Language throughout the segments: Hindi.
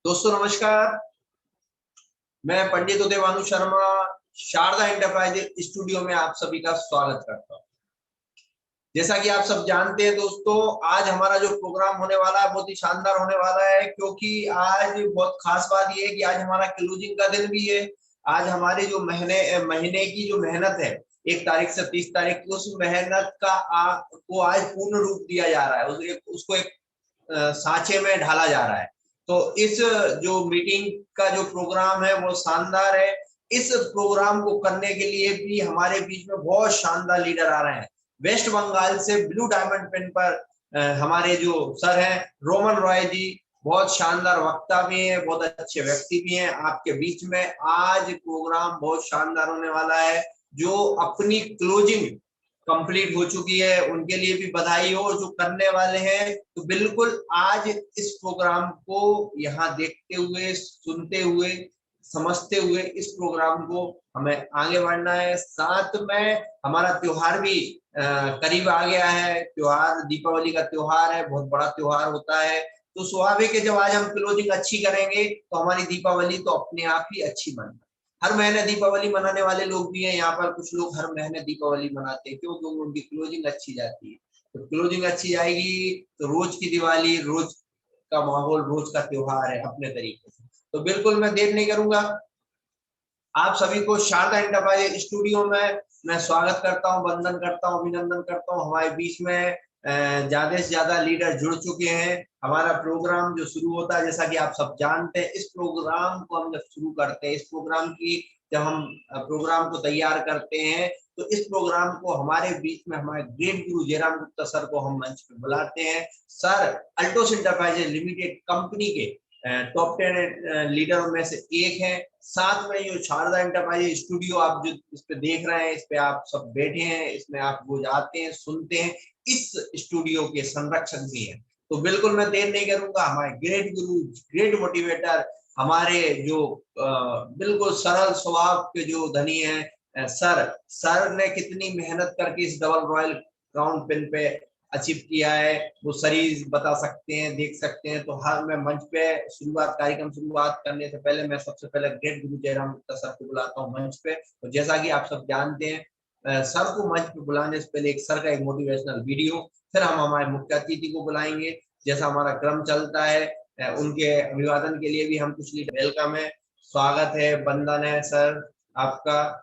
दोस्तों नमस्कार। मैं पंडित उदय भानु शर्मा शारदा एंटरप्राइजेज स्टूडियो में आप सभी का स्वागत करता हूं। जैसा कि आप सब जानते हैं दोस्तों, आज हमारा जो प्रोग्राम होने वाला है बहुत ही शानदार होने वाला है, क्योंकि आज बहुत खास बात यह है कि आज हमारा क्लोजिंग का दिन भी है। आज हमारे जो महीने की जो मेहनत है 1 तारीख से 30 तारीख की, उस मेहनत का को आज पूर्ण रूप दिया जा रहा है, उसको एक सांचे में ढाला जा रहा है। तो इस जो मीटिंग का जो प्रोग्राम है वो शानदार है। इस प्रोग्राम को करने के लिए भी हमारे बीच में बहुत शानदार लीडर आ रहे हैं। वेस्ट बंगाल से ब्लू डायमंड पेन पर हमारे जो सर हैं रोमन रॉय जी, बहुत शानदार वक्ता भी हैं, बहुत अच्छे व्यक्ति भी हैं। आपके बीच में आज प्रोग्राम बहुत शानदार होने वाला है। जो अपनी क्लोजिंग कंप्लीट हो चुकी है उनके लिए भी बधाई हो। जो करने वाले हैं तो बिल्कुल आज इस प्रोग्राम को यहाँ देखते हुए, सुनते हुए, समझते हुए इस प्रोग्राम को हमें आगे बढ़ना है। साथ में हमारा त्योहार भी करीब आ गया है। त्योहार दीपावली का त्योहार है, बहुत बड़ा त्योहार होता है। तो स्वाभाविक है जब आज हम क्लोजिंग अच्छी करेंगे तो हमारी दीपावली तो अपने आप ही अच्छी बन। हर महीने दीपावली मनाने वाले लोग भी हैं यहाँ पर। कुछ लोग हर महीने दीपावली मनाते हैं, क्यों? क्योंकि उनकी क्लोजिंग अच्छी जाती है। तो क्लोजिंग अच्छी जाएगी तो रोज की दिवाली, रोज का माहौल, रोज का त्योहार है अपने तरीके से। तो बिल्कुल मैं देर नहीं करूंगा, आप सभी को शारदा एंटरप्राइज स्टूडियो में मैं स्वागत करता हूं, वंदन करता हूं, अभिनंदन करता हूं। हमारे बीच में ज्यादा से ज्यादा लीडर जुड़ चुके हैं। हमारा प्रोग्राम जो शुरू होता है, जैसा कि आप सब जानते हैं, इस प्रोग्राम को हम जब शुरू करते हैं, इस प्रोग्राम की जब हम प्रोग्राम को तैयार करते हैं, तो इस प्रोग्राम को हमारे बीच में हमारे ग्रेट गुरु जयराम गुप्ता सर को हम मंच पे बुलाते हैं। Sir Altos enterprises limited company के टॉप 10 लीडरों में से एक है। साथ में जो शारदा एंटरप्राइज स्टूडियो आप जो इस पे देख रहे हैं, इस पे आप सब बैठे हैं, इसमें आप रोज आते हैं, सुनते हैं, इस स्टूडियो के संरक्षक भी हैं। तो बिल्कुल मैं देर नहीं करूंगा, हमारे ग्रेट गुरु, ग्रेट मोटिवेटर, हमारे जो बिल्कुल सरल स्वभाव के जो धनी है सर ने कितनी मेहनत करके इस डबल रॉयल क्राउन पेन पे अचीव किया है, वो शरीर बता सकते हैं, देख सकते हैं। तो हर मैं मंच पे कार्यक्रम शुरुआत करने से पहले मैं सबसे पहले ग्रेट गुरु जयराम गुप्ता सर को बुलाता हूँ मंच पे। तो जैसा कि आप सब जानते हैं, सर को मंच पे बुलाने से पहले सर का एक मोटिवेशनल वीडियो, फिर हम हमारे मुख्य अतिथि को बुलाएंगे। जैसा हमारा क्रम चलता है, उनके अभिवादन के लिए भी हम कुछ लीडर वेलकम है, स्वागत है, वंदन है सर आपका।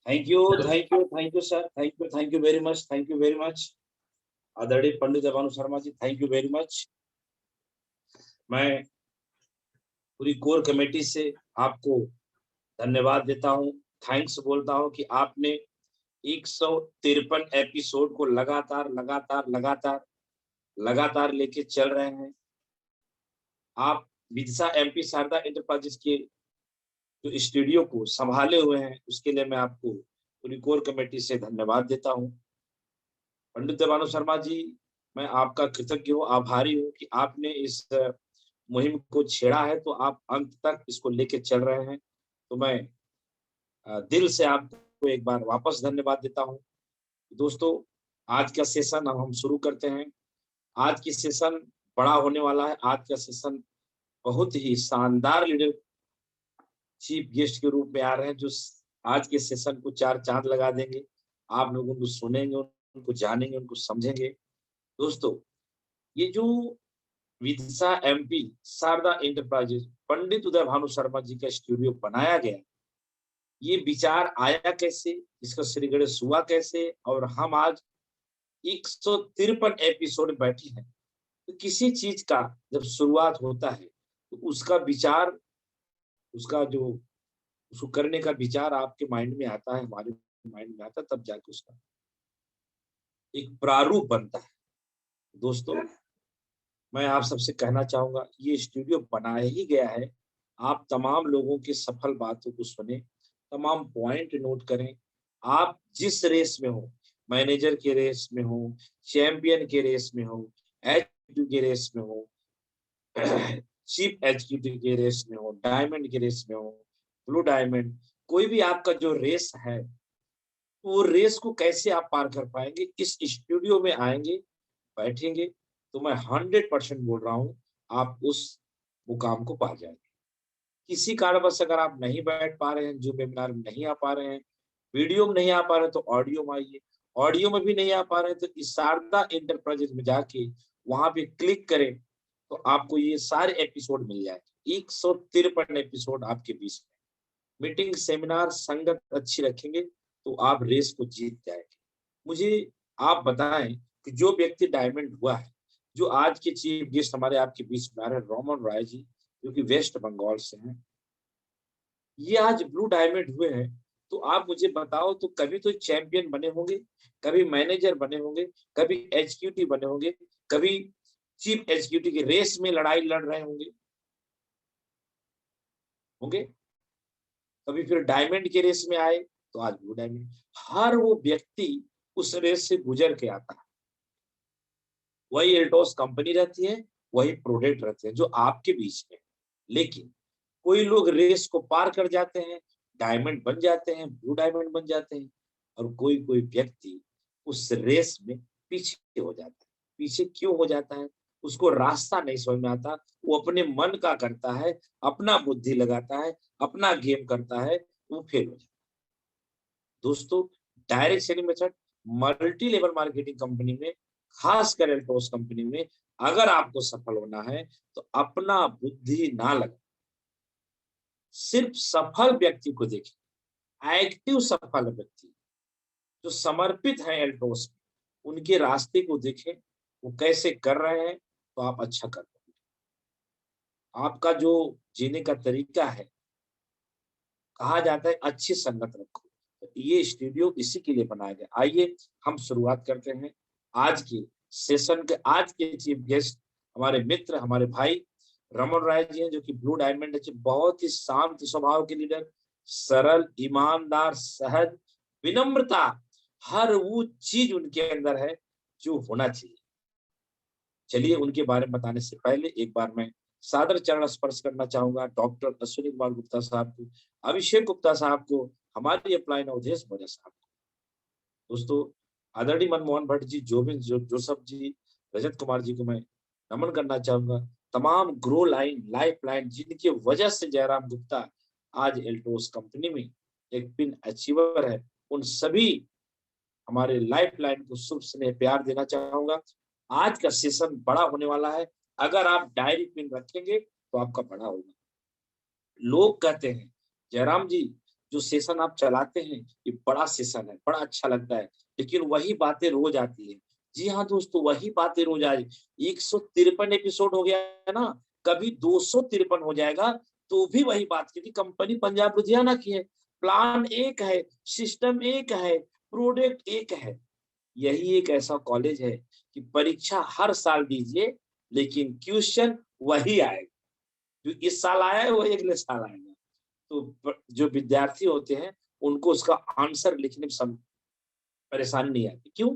Thank you sir, thank you very much आदरणीय पंडित Bhanu Sharma ji, thank you very much. मैं पूरी कोर कमेटी से आपको धन्यवाद देता हूं, थैंक्स बोलता हूं कि आपने 153 एपिसोड को लगातार लेके चल रहे हैं। आप विदिशा एमपी शारदा एंटरप्राइजेस के जो स्टूडियो को संभाले हुए हैं, उसके लिए मैं आपको पूरी कोर कमेटी से धन्यवाद देता हूं। पंडित भानु शर्मा जी, मैं आपका कृतज्ञ हूँ, आभारी हूँ कि आपने इस मुहिम को छेड़ा है, तो आप अंत तक इसको लेके चल रहे हैं। तो मैं दिल से आपको एक बार वापस धन्यवाद देता हूँ। दोस्तों, आज का सेशन अब हम शुरू करते हैं। आज की सेशन बड़ा होने वाला है। आज का सेशन बहुत ही शानदार लीडर चीफ गेस्ट के रूप में आ रहे हैं, जो आज के सेशन को 4 चांद लगा देंगे। आप लोग उनको सुनेंगे, उनको जानेंगे, उनको समझेंगे। दोस्तों, ये जो विदिशा एमपी शारदा एंटरप्राइजेज पंडित उदय भानु शर्मा जी का स्टूडियो बनाया गया, ये विचार आया कैसे, इसका श्रीगणेश हुआ कैसे, और हम आज 153 एपिसोड में बैठे हैं। तो किसी चीज का जब शुरुआत होता है तो उसका विचार, उसको करने का विचार आपके माइंड में आता है, हमारे माइंड में आता है, तब जाके उसका एक प्रारूप बनता है। दोस्तों, मैं आप सबसे कहना चाहूंगा, ये स्टूडियो बनाया ही गया है आप तमाम लोगों की सफल बातों को सुने, तमाम पॉइंट नोट करें। आप जिस रेस में हो, मैनेजर के रेस में हो, चैंपियन के रेस में हो, एचक्यू के रेस में हो, चीफ एग्जीक्यूटिव के रेस में हो, डायमंड के रेस में हो, ब्लू डायमंड, कोई भी आपका जो रेस है, वो रेस को कैसे आप पार कर पाएंगे, इस स्टूडियो में आएंगे, बैठेंगे, तो मैं 100% बोल रहा हूँ आप उस मुकाम को पा जाएंगे। किसी कारणवश अगर आप नहीं बैठ पा रहे हैं, जो वेबिनार में नहीं आ पा रहे हैं, वीडियो में नहीं आ पा रहे हैं, तो ऑडियो में आइए। ऑडियो में भी नहीं आ पा रहे हैं तो इस शारदा इंटरप्राइजेज में जाके वहां पे क्लिक करें तो आपको ये सारे एपिसोड मिल जाएंगे। 153 एपिसोड आपके बीच में। मीटिंग, सेमिनार, संगत अच्छी रखेंगे तो आप रेस को जीत जाएंगे। मुझे आप बताएं कि जो व्यक्ति डायमंड हुआ है, जो आज के चीफ गेस्ट हमारे आपके बीच में आ रहे हैं, रोमन राय जी, जो कि वेस्ट बंगाल से हैं, ये आज ब्लू डायमंड हुए हैं। तो आप मुझे बताओ, तो कभी तो चैंपियन बने होंगे, कभी मैनेजर बने होंगे, कभी एग्जीक्यूटिव बने होंगे, कभी चीफ एग्जीक्यूटिव की रेस में लड़ाई लड़ रहे होंगे होंगे कभी फिर डायमंड के रेस में आए तो आज ब्लू डायमंड। हर वो व्यक्ति उस रेस से गुजर के आता है। वही एल्टोस कंपनी रहती है, वही प्रोडक्ट रहते हैं जो आपके बीच में। लेकिन कोई लोग रेस को पार कर जाते हैं, डायमंड बन जाते हैं, ब्लू डायमंड बन जाते हैं, और कोई कोई व्यक्ति उस रेस में पीछे हो जाता है। पीछे क्यों हो जाता है? उसको रास्ता नहीं समझ में आता, वो अपने मन का करता है, अपना बुद्धि लगाता है, अपना गेम करता है, वो फेल हो जाता है। दोस्तों, direct selling method multi level marketing company में, खासकर एल्टोस कंपनी में अगर आपको सफल होना है तो अपना बुद्धि ना लगा, सिर्फ सफल व्यक्ति को देखें। एक्टिव सफल व्यक्ति जो समर्पित है एल्टोस में, उनके रास्ते को देखें, वो कैसे कर रहे हैं तो आप अच्छा कर पाएंगे। आपका जो जीने का तरीका है, कहा जाता है अच्छी संगत रखो, तो ये स्टूडियो इसी के लिए बनाया गया। आइए हम शुरुआत करते हैं आज के सेशन के। आज के चीफ गेस्ट हमारे मित्र, हमारे भाई रमन राय जी हैं, जो कि ब्लू डायमंड है। बहुत ही शांत स्वभाव के लीडर, सरल, ईमानदार, सहज, विनम्रता, हर वो चीज उनके अंदर है जो होना चाहिए। चलिए उनके बारे में बताने से पहले एक बार मैं सादर चरण स्पर्श करना चाहूंगा डॉक्टर अश्विनी कुमार गुप्ता साहब को, अभिषेक गुप्ता साहब को, हमारे अपलाइन अवधेश मौर्य साहब को। दोस्तों, आदरणीय मनमोहन भट्ट जी, जोसफ जी, रजत कुमार जी को मैं नमन करना चाहूंगा। तमाम ग्रो लाइन, लाइफ लाइन, जिनकी वजह से जयराम गुप्ता आज एल्टोस कंपनी में एक पिन अचीवर है, उन सभी हमारे लाइफ लाइन को शुभ स्नेह प्यार देना चाहूंगा। आज का सेशन बड़ा होने वाला है। अगर आप डायरी पिन रखेंगे तो आपका बड़ा होगा। लोग कहते हैं, जयराम जी, जो सेशन आप चलाते हैं ये बड़ा सेशन है, बड़ा अच्छा लगता है, लेकिन वही बातें रोज आती है। जी हाँ दोस्तों, वही बातें रोज आई। 153 एपिसोड हो गया है ना, कभी 253 हो जाएगा तो भी वही बात, क्योंकि कंपनी पंजाब लुधियाना की है, प्लान एक है, सिस्टम एक है, प्रोडक्ट एक है। यही एक ऐसा कॉलेज है कि परीक्षा हर साल दीजिए लेकिन क्वेश्चन वही आएगा, जो इस साल आया है वो अगले साल आएगा। तो जो विद्यार्थी होते हैं उनको उसका आंसर लिखने में परेशानी नहीं आती। क्यों?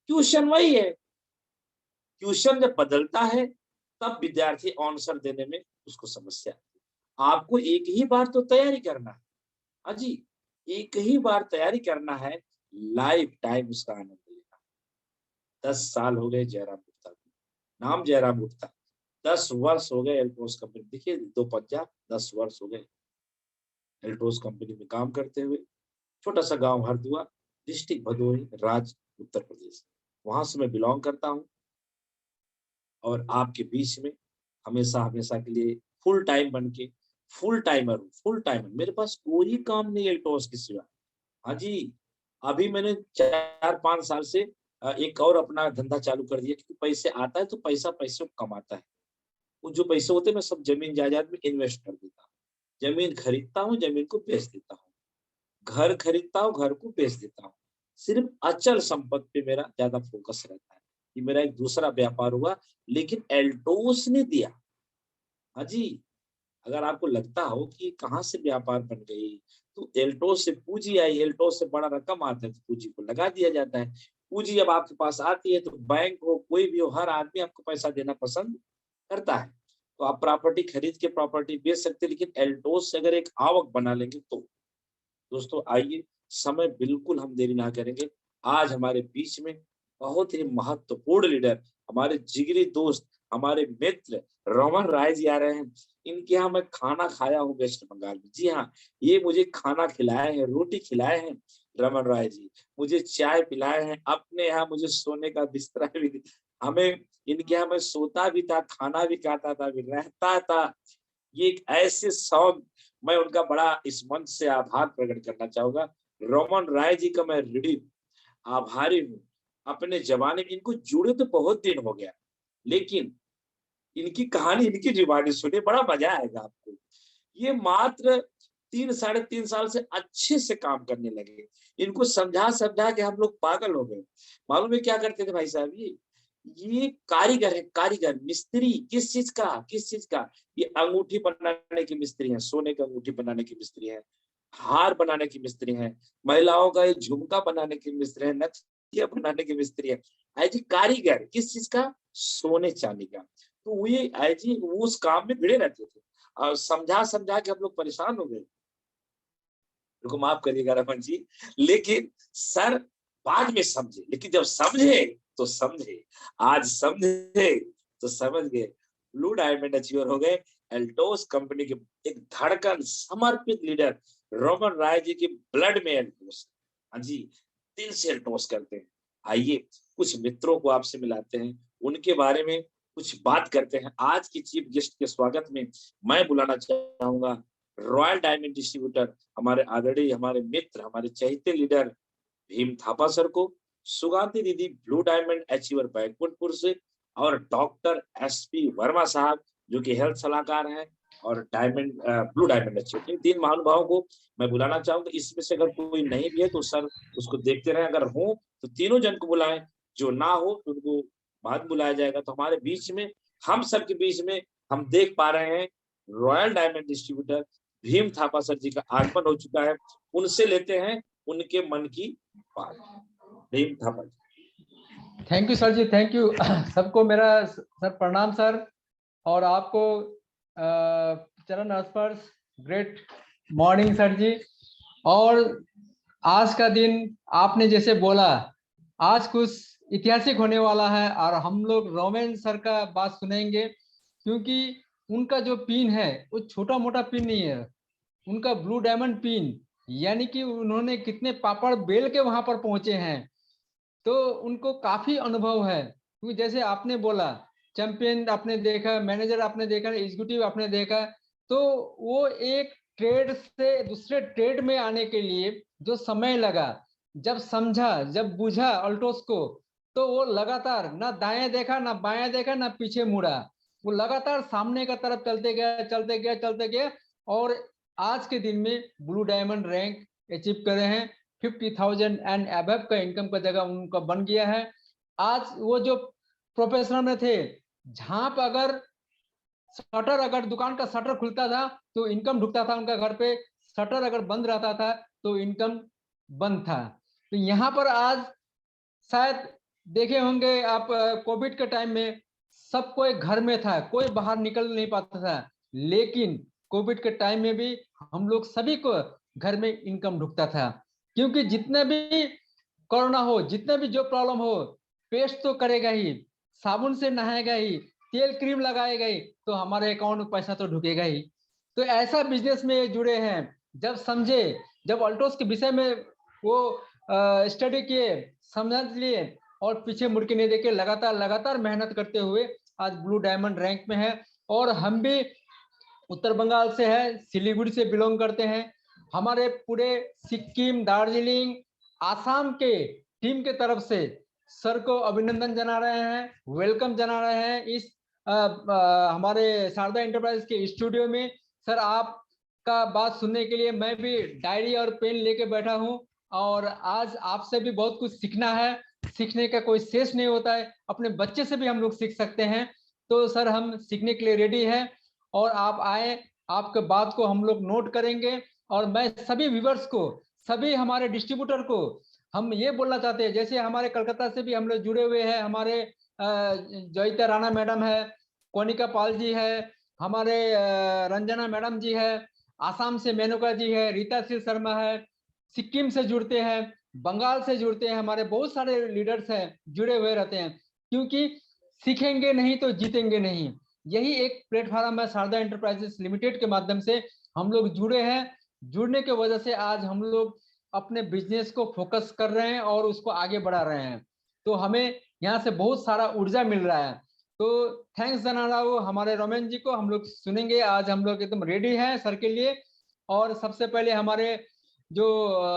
क्वेश्चन वही है। क्वेश्चन जब बदलता है तब विद्यार्थी आंसर देने में उसको समस्या आती है। आपको एक ही बार तो तैयारी करना है। हाँ जी, एक ही बार तैयारी करना है, लाइफ टाइम उसका आनंद लेना। 10 साल हो गए जयराम गुप्ता को, नाम जयराम गुप्ता। 10 वर्ष हो गए एल्टोस कंपनी, देखिए 2 10 वर्ष हो गए एल्टोस कंपनी में काम करते हुए। छोटा सा गांव हरदुआ, डिस्ट्रिक्ट भदोही, राज्य उत्तर प्रदेश, वहां से मैं बिलोंग करता हूँ। और आपके बीच में हमेशा हमेशा के लिए फुल टाइम बन के, फुल टाइमर, मेरे पास कोई काम नहीं एल्टोस के सिवा। हाँ जी, अभी मैंने 4-5 साल से एक और अपना धंधा चालू कर दिया, क्योंकि पैसे आता है तो पैसा पैसे को कमाता है। वो जो पैसे होते हैं मैं सब जमीन जायदाद में इन्वेस्ट कर देता हूँ। जमीन खरीदता हूँ, जमीन को बेच देता हूँ, घर खरीदता हूँ, घर को बेच देता हूँ। सिर्फ अचल संपत्ति पे मेरा ज्यादा फोकस रहता है। ये मेरा एक दूसरा व्यापार हुआ, लेकिन एल्टोस ने दिया। हाँ जी, अगर आपको लगता हो कि कहाँ से व्यापार बन गई, तो एल्टोस से पूंजी आई, एल्टोस से बड़ा रकम आता है तो पूंजी को लगा दिया जाता है। पूंजी जब आपके पास आती है तो बैंक हो, कोई भी हो, हर आदमी आपको पैसा देना पसंद करता है। तो आप प्रॉपर्टी खरीद के प्रॉपर्टी बेच सकते हैं, लेकिन एल्टोस से अगर एक आवक बना लेंगे तो। दोस्तों आइए, समय बिल्कुल हम देरी ना करेंगे। आज हमारे बीच में बहुत ही महत्वपूर्ण लीडर, हमारे जिगरी दोस्त, हमारे मित्र रमन राय जी आ रहे हैं। इनके यहाँ मैं खाना खाया हूँ वेस्ट बंगाल में। जी हाँ, ये मुझे खाना खिलाए हैं, रोटी खिलाए हैं रमन राय जी, मुझे चाय पिलाए हैं, अपने यहाँ मुझे सोने का बिस्तरा भी हमें इनके यहाँ मैं सोता भी था, खाना भी खाता था, भी रहता था। ये एक ऐसे शौक, मैं उनका बड़ा इस मंच से आभार प्रकट करना चाहूंगा। रमन राय जी का मैं ऋणी आभारी हूँ। अपने जमाने में इनको जुड़े तो बहुत दिन हो गया, लेकिन इनकी कहानी इनकी जुबानी सुनिए, बड़ा मजा आएगा आपको। ये मात्र 3 साढ़े 3 साल से अच्छे से काम करने लगे। इनको समझा समझा के हम लोग पागल हो गए। मालूम है क्या करते थे भाई साहब? ये कारीगर है, कारीगर, मिस्त्री। किस चीज का? किस चीज का? ये अंगूठी बनाने के मिस्त्री हैं, सोने की अंगूठी बनाने के मिस्त्री हैं, हार बनाने के मिस्त्री हैं, महिलाओं का ये झुमका बनाने के मिस्त्री हैं, नथिया बनाने के मिस्त्री हैं। आई जी कारीगर किस चीज का? सोने चांदी का। तो ये आई जी वो उस काम में भिड़े रहते थे और समझा समझा के हम लोग परेशान हो गए। उनको माफ करिएगा रमन जी, लेकिन सर बाद में समझे, लेकिन जब समझे तो समझे, आज समझे तो समझ गए। ब्लू डायमंड अचीवर हो गए। एल्टोस कंपनी के एक धड़कन समर्पित लीडर रमन राय जी के ब्लड में एल्टोस, हाँ जी, दिल से एल्टोस करते हैं। आइए कुछ मित्रों को आपसे मिलाते हैं, उनके बारे में कुछ बात करते हैं। आज की चीफ गेस्ट के स्वागत में मैं बुलाना चाहूंगा रॉयल डायमंड डिस्ट्रीब्यूटर, हमारे आदरणीय, हमारे मित्र, हमारे चहेते लीडर भीम थापा सर को, सुगांती दीदी ब्लू डायमंड अचीवर बैकुंठपुर से, और डॉक्टर एसपी वर्मा साहब जो कि हेल्थ सलाहकार हैं और डायमंड ब्लू डायमंड अचीवर। इन 3 महानुभावों को मैं बुलाना चाहूंगा। इसमें से अगर कोई नहीं भी है तो सर उसको देखते रहे, अगर हो तो तीनों जन को बुलाएं, जो ना हो तो उनको बाद बुलाया जाएगा। तो हमारे बीच में, हम सबके बीच में हम देख पा रहे हैं royal diamond distributor Bhim Thapa sir ji का आगमन हो चुका है। उनसे लेते हैं उनके मन की बात। Bhim Thapa ji. Thank you sir ji, thank you. सबको मेरा सर प्रणाम सर, और आपको चरण स्पर्श, ग्रेट मॉर्निंग सर जी। और आज का दिन आपने जैसे बोला, आज कुछ ऐतिहासिक होने वाला है और हम लोग रोमन सर का बात सुनेंगे, क्योंकि उनका जो पिन है वो छोटा मोटा पिन नहीं है। उनका ब्लू डायमंड पिन, यानी कि उन्होंने कितने पापड़ बेल के वहां पर पहुंचे हैं, तो उनको काफी अनुभव है। क्योंकि जैसे आपने बोला, चैंपियन आपने देखा, मैनेजर आपने देखा, एग्जीक्यूटिव आपने देखा, तो वो एक ट्रेड से दूसरे ट्रेड में आने के लिए जो समय लगा, जब समझा, जब बुझा अल्टोस को, तो वो लगातार ना दाएं देखा, ना बाएं देखा, ना पीछे मुड़ा, वो लगातार सामने का तरफ चलते गया, चलते गया, चलते गया, और आज के दिन में ब्लू डायमंड रैंक अचीव करे हैं। 50,000 एंड अबव का इनकम का जगह उनका बन गया है। आज वो जो प्रोफेशनल में थे, जहां पर अगर शटर, अगर दुकान का शटर खुलता था तो इनकम ढुकता था उनका घर पे, शटर अगर बंद रहता था तो इनकम बंद था। तो यहाँ पर आज शायद देखे होंगे आप, कोविड के टाइम में सब कोई घर में था, कोई बाहर निकल नहीं पाता था, लेकिन कोविड के टाइम में भी हम लोग सभी को घर में इनकम ढुकता था। क्योंकि जितने भी कोरोना हो, जितने भी जो प्रॉब्लम हो, पेस्ट तो करेगा ही, साबुन से नहाएगा ही, तेल क्रीम लगाएगा ही, तो हमारे अकाउंट में पैसा तो ढुकेगा ही। तो ऐसा बिजनेस में जुड़े हैं। जब समझे, जब अल्टोस के विषय में वो स्टडी किए, समझ लिए, और पीछे मुड़ के नहीं देखे, लगातार लगातार मेहनत करते हुए आज ब्लू डायमंड रैंक में है। और हम भी उत्तर बंगाल से है, सिलीगुड़ी से बिलोंग करते हैं। हमारे पूरे सिक्किम, दार्जिलिंग, आसाम के टीम के तरफ से सर को अभिनंदन जना रहे हैं, वेलकम जना रहे हैं इस हमारे शारदा एंटरप्राइज के स्टूडियो में। सर आपका बात सुनने के लिए मैं भी डायरी और पेन लेके बैठा हूं, और आज आपसे भी बहुत कुछ सीखना है। सीखने का कोई शेष नहीं होता है, अपने बच्चे से भी हम लोग सीख सकते हैं। तो सर हम सीखने के लिए रेडी हैं, और आप आए, आपके बात को हम लोग नोट करेंगे। और मैं सभी व्यूअर्स को, सभी हमारे डिस्ट्रीब्यूटर को हम ये बोलना चाहते हैं, जैसे हमारे कलकत्ता से भी हम लोग जुड़े हुए हैं, हमारे जयिता राणा मैडम है, कोनिका पाल जी है, हमारे रंजना मैडम जी है, आसाम से मेनका जी है, रीता सिंह शर्मा है, सिक्किम से जुड़ते हैं, बंगाल से जुड़ते हैं, हमारे बहुत सारे लीडर्स हैं जुड़े हुए रहते हैं। क्योंकि सीखेंगे नहीं तो जीतेंगे नहीं। यही एक प्लेटफॉर्म है शारदा एंटरप्राइजेस लिमिटेड के माध्यम से हम लोग जुड़े हैं। जुड़ने की वजह से आज हम लोग अपने बिजनेस को फोकस कर रहे हैं और उसको आगे बढ़ा रहे हैं। तो हमें यहाँ से बहुत सारा ऊर्जा मिल रहा है। तो थैंक्स जाना रहा हूँ हमारे रोमेन जी को। हम लोग सुनेंगे, आज हम लोग एकदम रेडी हैं सर के लिए। और सबसे पहले हमारे जो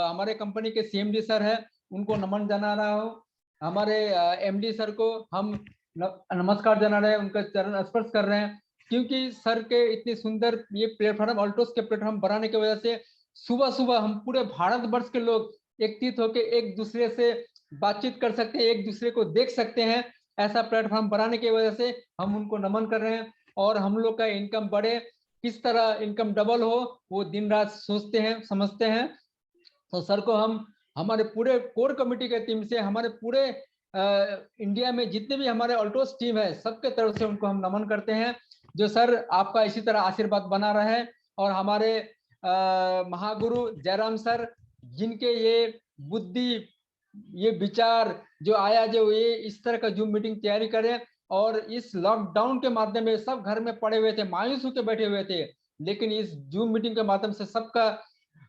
हमारे कंपनी के सीएमडी सर है उनको नमन जाना रहा हूँ। हमारे एमडी सर को हम नमस्कार जाना रहे हैं, उनका चरण स्पर्श कर रहे हैं, क्योंकि सर के इतनी सुंदर ये प्लेटफॉर्म ऑल्टोस के प्लेटफॉर्म बनाने की वजह से सुबह सुबह हम पूरे भारत वर्ष के लोग एकत्रित होकर एक दूसरे से बातचीत कर सकते हैं, एक दूसरे को देख सकते हैं। ऐसा प्लेटफॉर्म बनाने की वजह से हम उनको नमन कर रहे हैं। और हम लोग का इनकम बढ़े, किस तरह इनकम डबल हो, वो दिन रात सोचते हैं, समझते हैं। तो सर को हम हमारे पूरे कोर कमेटी के टीम से, हमारे पूरे इंडिया में जितने भी हमारे ऑल्टोस टीम है, सबके तरफ से उनको हम नमन करते हैं। जो सर आपका इसी तरह आशीर्वाद बना रहे। और हमारे महागुरु जयराम सर, जिनके ये बुद्धि, ये विचार जो आया, जो ये इस तरह का जूम मीटिंग तैयारी करें, और इस लॉकडाउन के माध्यम में सब घर में पड़े हुए थे, मायूस होकर बैठे हुए थे, लेकिन इस जूम मीटिंग के माध्यम से सबका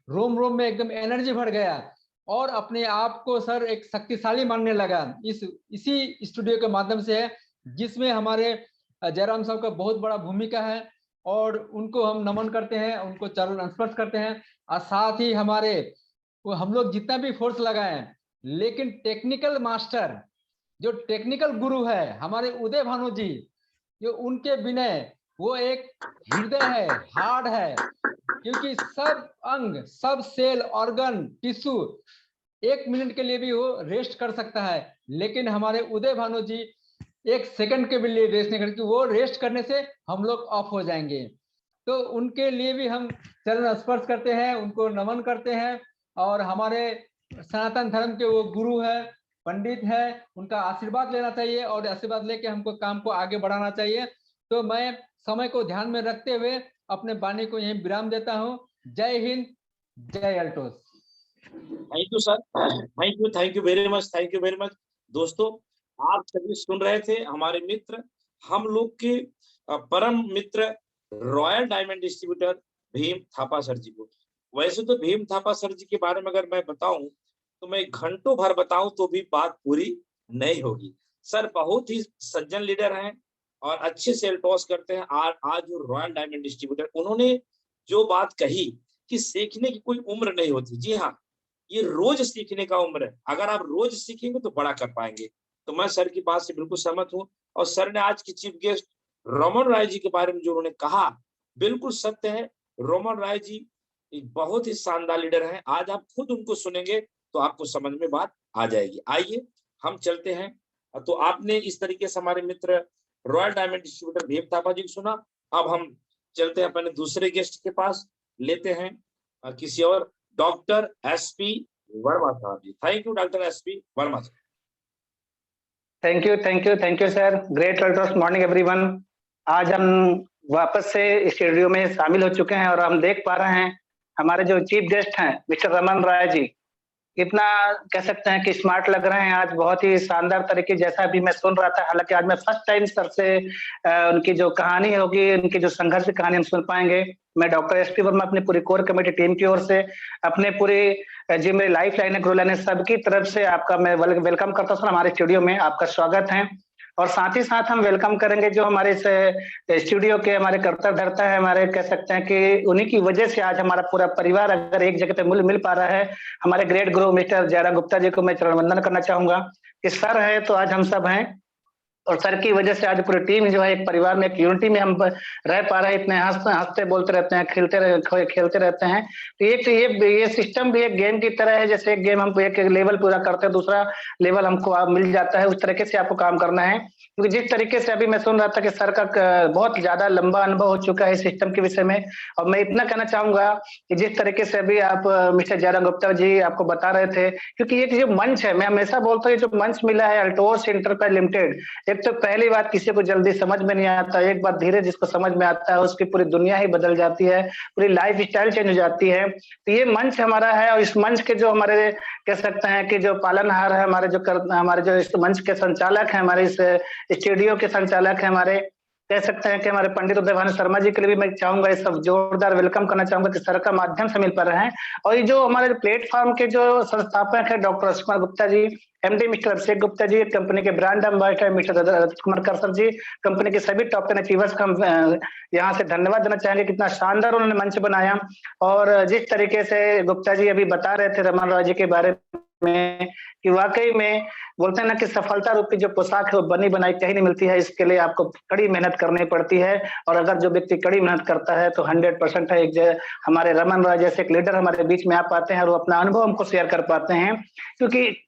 रोम रोम में एकदम एनर्जी भर गया और अपने आप को सर एक शक्तिशाली मानने लगा। इसी स्टूडियो के माध्यम से है, जिसमें हमारे जयराम साहब का बहुत बड़ा भूमिका है और उनको हम नमन करते हैं, उनको चरण स्पर्श करते हैं। और साथ ही हमारे हम लोग जितना भी फोर्स लगाए, लेकिन टेक्निकल मास्टर, जो टेक्निकल गुरु है हमारे उदय भानु जी, जो उनके बिना वो एक हृदय है, हार्ड है, क्योंकि सब अंग, सब सेल, ऑर्गन, टिश्यू 1 मिनट के लिए भी वो रेस्ट कर सकता है, लेकिन हमारे उदय भानु जी 1 सेकंड के भी लिए रेस्ट नहीं करते। वो रेस्ट करने से हम लोग ऑफ हो जाएंगे। तो उनके लिए भी हम चरण स्पर्श करते हैं, उनको नमन करते हैं। और हमारे सनातन धर्म के वो गुरु है, पंडित है, उनका आशीर्वाद लेना चाहिए और आशीर्वाद लेके हमको काम को आगे बढ़ाना चाहिए। तो मैं समय को ध्यान में रखते हुए अपने वाणी को यहीं विराम देता हूँ। जय हिंद, जय अल्टोस। Thank you sir, thank you very much, thank you very much. दोस्तों, आप सभी सुन रहे थे हमारे मित्र, हम लोग के परम मित्र royal diamond distributor Bhim Thapa sir ji को। वैसे तो भीम थापा सर जी के बारे में अगर मैं बताऊं तो मैं घंटों भर बताऊं तो भी बात पूरी नहीं होगी। सर बहुत ही सज्जन लीडर हैं और अच्छे सेल टॉस करते हैं। आज जो रॉयल डायमंड डिस्ट्रीब्यूटर, उन्होंने जो बात कही कि सीखने की कोई उम्र नहीं होती, जी हाँ, ये रोज सीखने का उम्र है। अगर आप रोज सीखेंगे तो बड़ा कर पाएंगे। तो मैं सर की बात से बिल्कुल सहमत हूँ। और सर ने आज की chief guest Roman Rai ji के बारे में जो उन्होंने कहा, बिल्कुल सत्य है। रोमन राय जी एक बहुत ही शानदार लीडर हैं। आज आप खुद उनको सुनेंगे तो आपको समझ में बात आ जाएगी। आइए हम चलते हैं। तो आपने इस तरीके से हमारे मित्र royal diamond distributor Bhim Thapa ji को सुना। अब हम चलते हैं अपने दूसरे गेस्ट के पास, लेते हैं किसी और, डॉक्टर एसपी वर्मा साहब ji. Thank you doctor SP Verma साहब। Thank you sir. ग्रेट अल्ट्रोस मॉर्निंग एवरीवन। आज हम वापस से स्टूडियो में शामिल हो चुके हैं और हम देख पा रहे हैं हमारे जो चीफ गेस्ट हैं मिस्टर रमन राय जी, इतना कह सकते हैं कि स्मार्ट लग रहे हैं आज, बहुत ही शानदार तरीके, जैसा अभी मैं सुन रहा था। हालांकि आज मैं फर्स्ट टाइम सर से उनकी जो कहानी होगी, उनकी जो संघर्ष की कहानी हम सुन पाएंगे। मैं डॉक्टर एसपी वर्मा अपनी पूरी कोर कमेटी टीम की ओर से, अपने पूरी जी मेरी लाइफ लाइन है, ग्रो लाइन है, सबकी तरफ से आपका मैं वेलकम करता हूँ। हमारे स्टूडियो में आपका स्वागत है। और साथ ही साथ हम वेलकम करेंगे जो हमारे इस स्टूडियो के हमारे कर्तव्य धर्ता है, हमारे कह सकते हैं कि उन्हीं की वजह से आज हमारा पूरा परिवार अगर एक जगह पे मिल पा रहा है। हमारे ग्रेट गुरु मिस्टर जयराम गुप्ता जी को मैं चरण वंदन करना चाहूंगा कि सर है तो आज हम सब हैं, और सर की वजह से आज पूरी टीम जो है एक परिवार में, एक यूनिटी में हम रह पा रहे हैं। इतने हंसते बोलते रहते हैं, खेलते रहते हैं। तो ये सिस्टम भी एक गेम की तरह है। जैसे एक गेम हम एक लेवल पूरा करते हैं, दूसरा लेवल हमको मिल जाता है, उस तरीके से आपको काम करना है। क्योंकि जिस तरीके से अभी मैं सुन रहा था कि सर का बहुत ज्यादा लंबा अनुभव हो चुका है इस सिस्टम के विषय में, और मैं इतना कहना चाहूंगा कि जिस तरीके से अभी आप मिस्टर जयराम गुप्ता जी आपको बता रहे थे, क्योंकि ये जो मंच है, मैं हमेशा बोलता हूँ, ये जो मंच मिला है अल्टोस एंटरप्राइज लिमिटेड, एक तो पहली बात किसी को जल्दी समझ में नहीं आता, एक बार धीरे जिसको समझ में आता है उसकी पूरी दुनिया ही बदल जाती है, पूरी लाइफ स्टाइल चेंज हो जाती है। तो ये मंच हमारा है और इस मंच के जो हमारे कह सकते हैं कि जो पालनहार है, हमारे जो इस मंच के संचालक है, हमारे इस स्टूडियो के संचालक है, हमारे कह सकते हैं कि हमारे पंडित उदय भानु शर्मा जी के लिए भी मैं चाहूंगा इस सब जोरदार वेलकम करना चाहूंगा कि सर का माध्यम से मिल पा रहे हैं। और ये जो हमारे प्लेटफॉर्म के जो संस्थापक है doctor Ashok Kumar Gupta ji, MD mister Abhishek Gupta ji, company के brand ambassador mister Rajat Kumar cursor जी, कंपनी के सभी टॉप 10 अचीवर्स का हम यहाँ से धन्यवाद देना चाहेंगे, कितना शानदार उन्होंने मंच बनाया। और जिस तरीके से गुप्ता जी अभी बता रहे थे रमन रॉय जी के बारे में कि वाकई में बोलते हैं ना कि सफलता रूपी जो पोशाक है वो बनी बनाई कहीं नहीं मिलती है, इसके लिए आपको कड़ी मेहनत करनी पड़ती है। और अगर जो व्यक्ति कड़ी मेहनत करता है तो 100% है। एक हमारे रमन रॉय जैसे एक लीडर हमारे बीच में आ पाते हैं और वो अपना अनुभव हमको शेयर कर पाते हैं, क्योंकि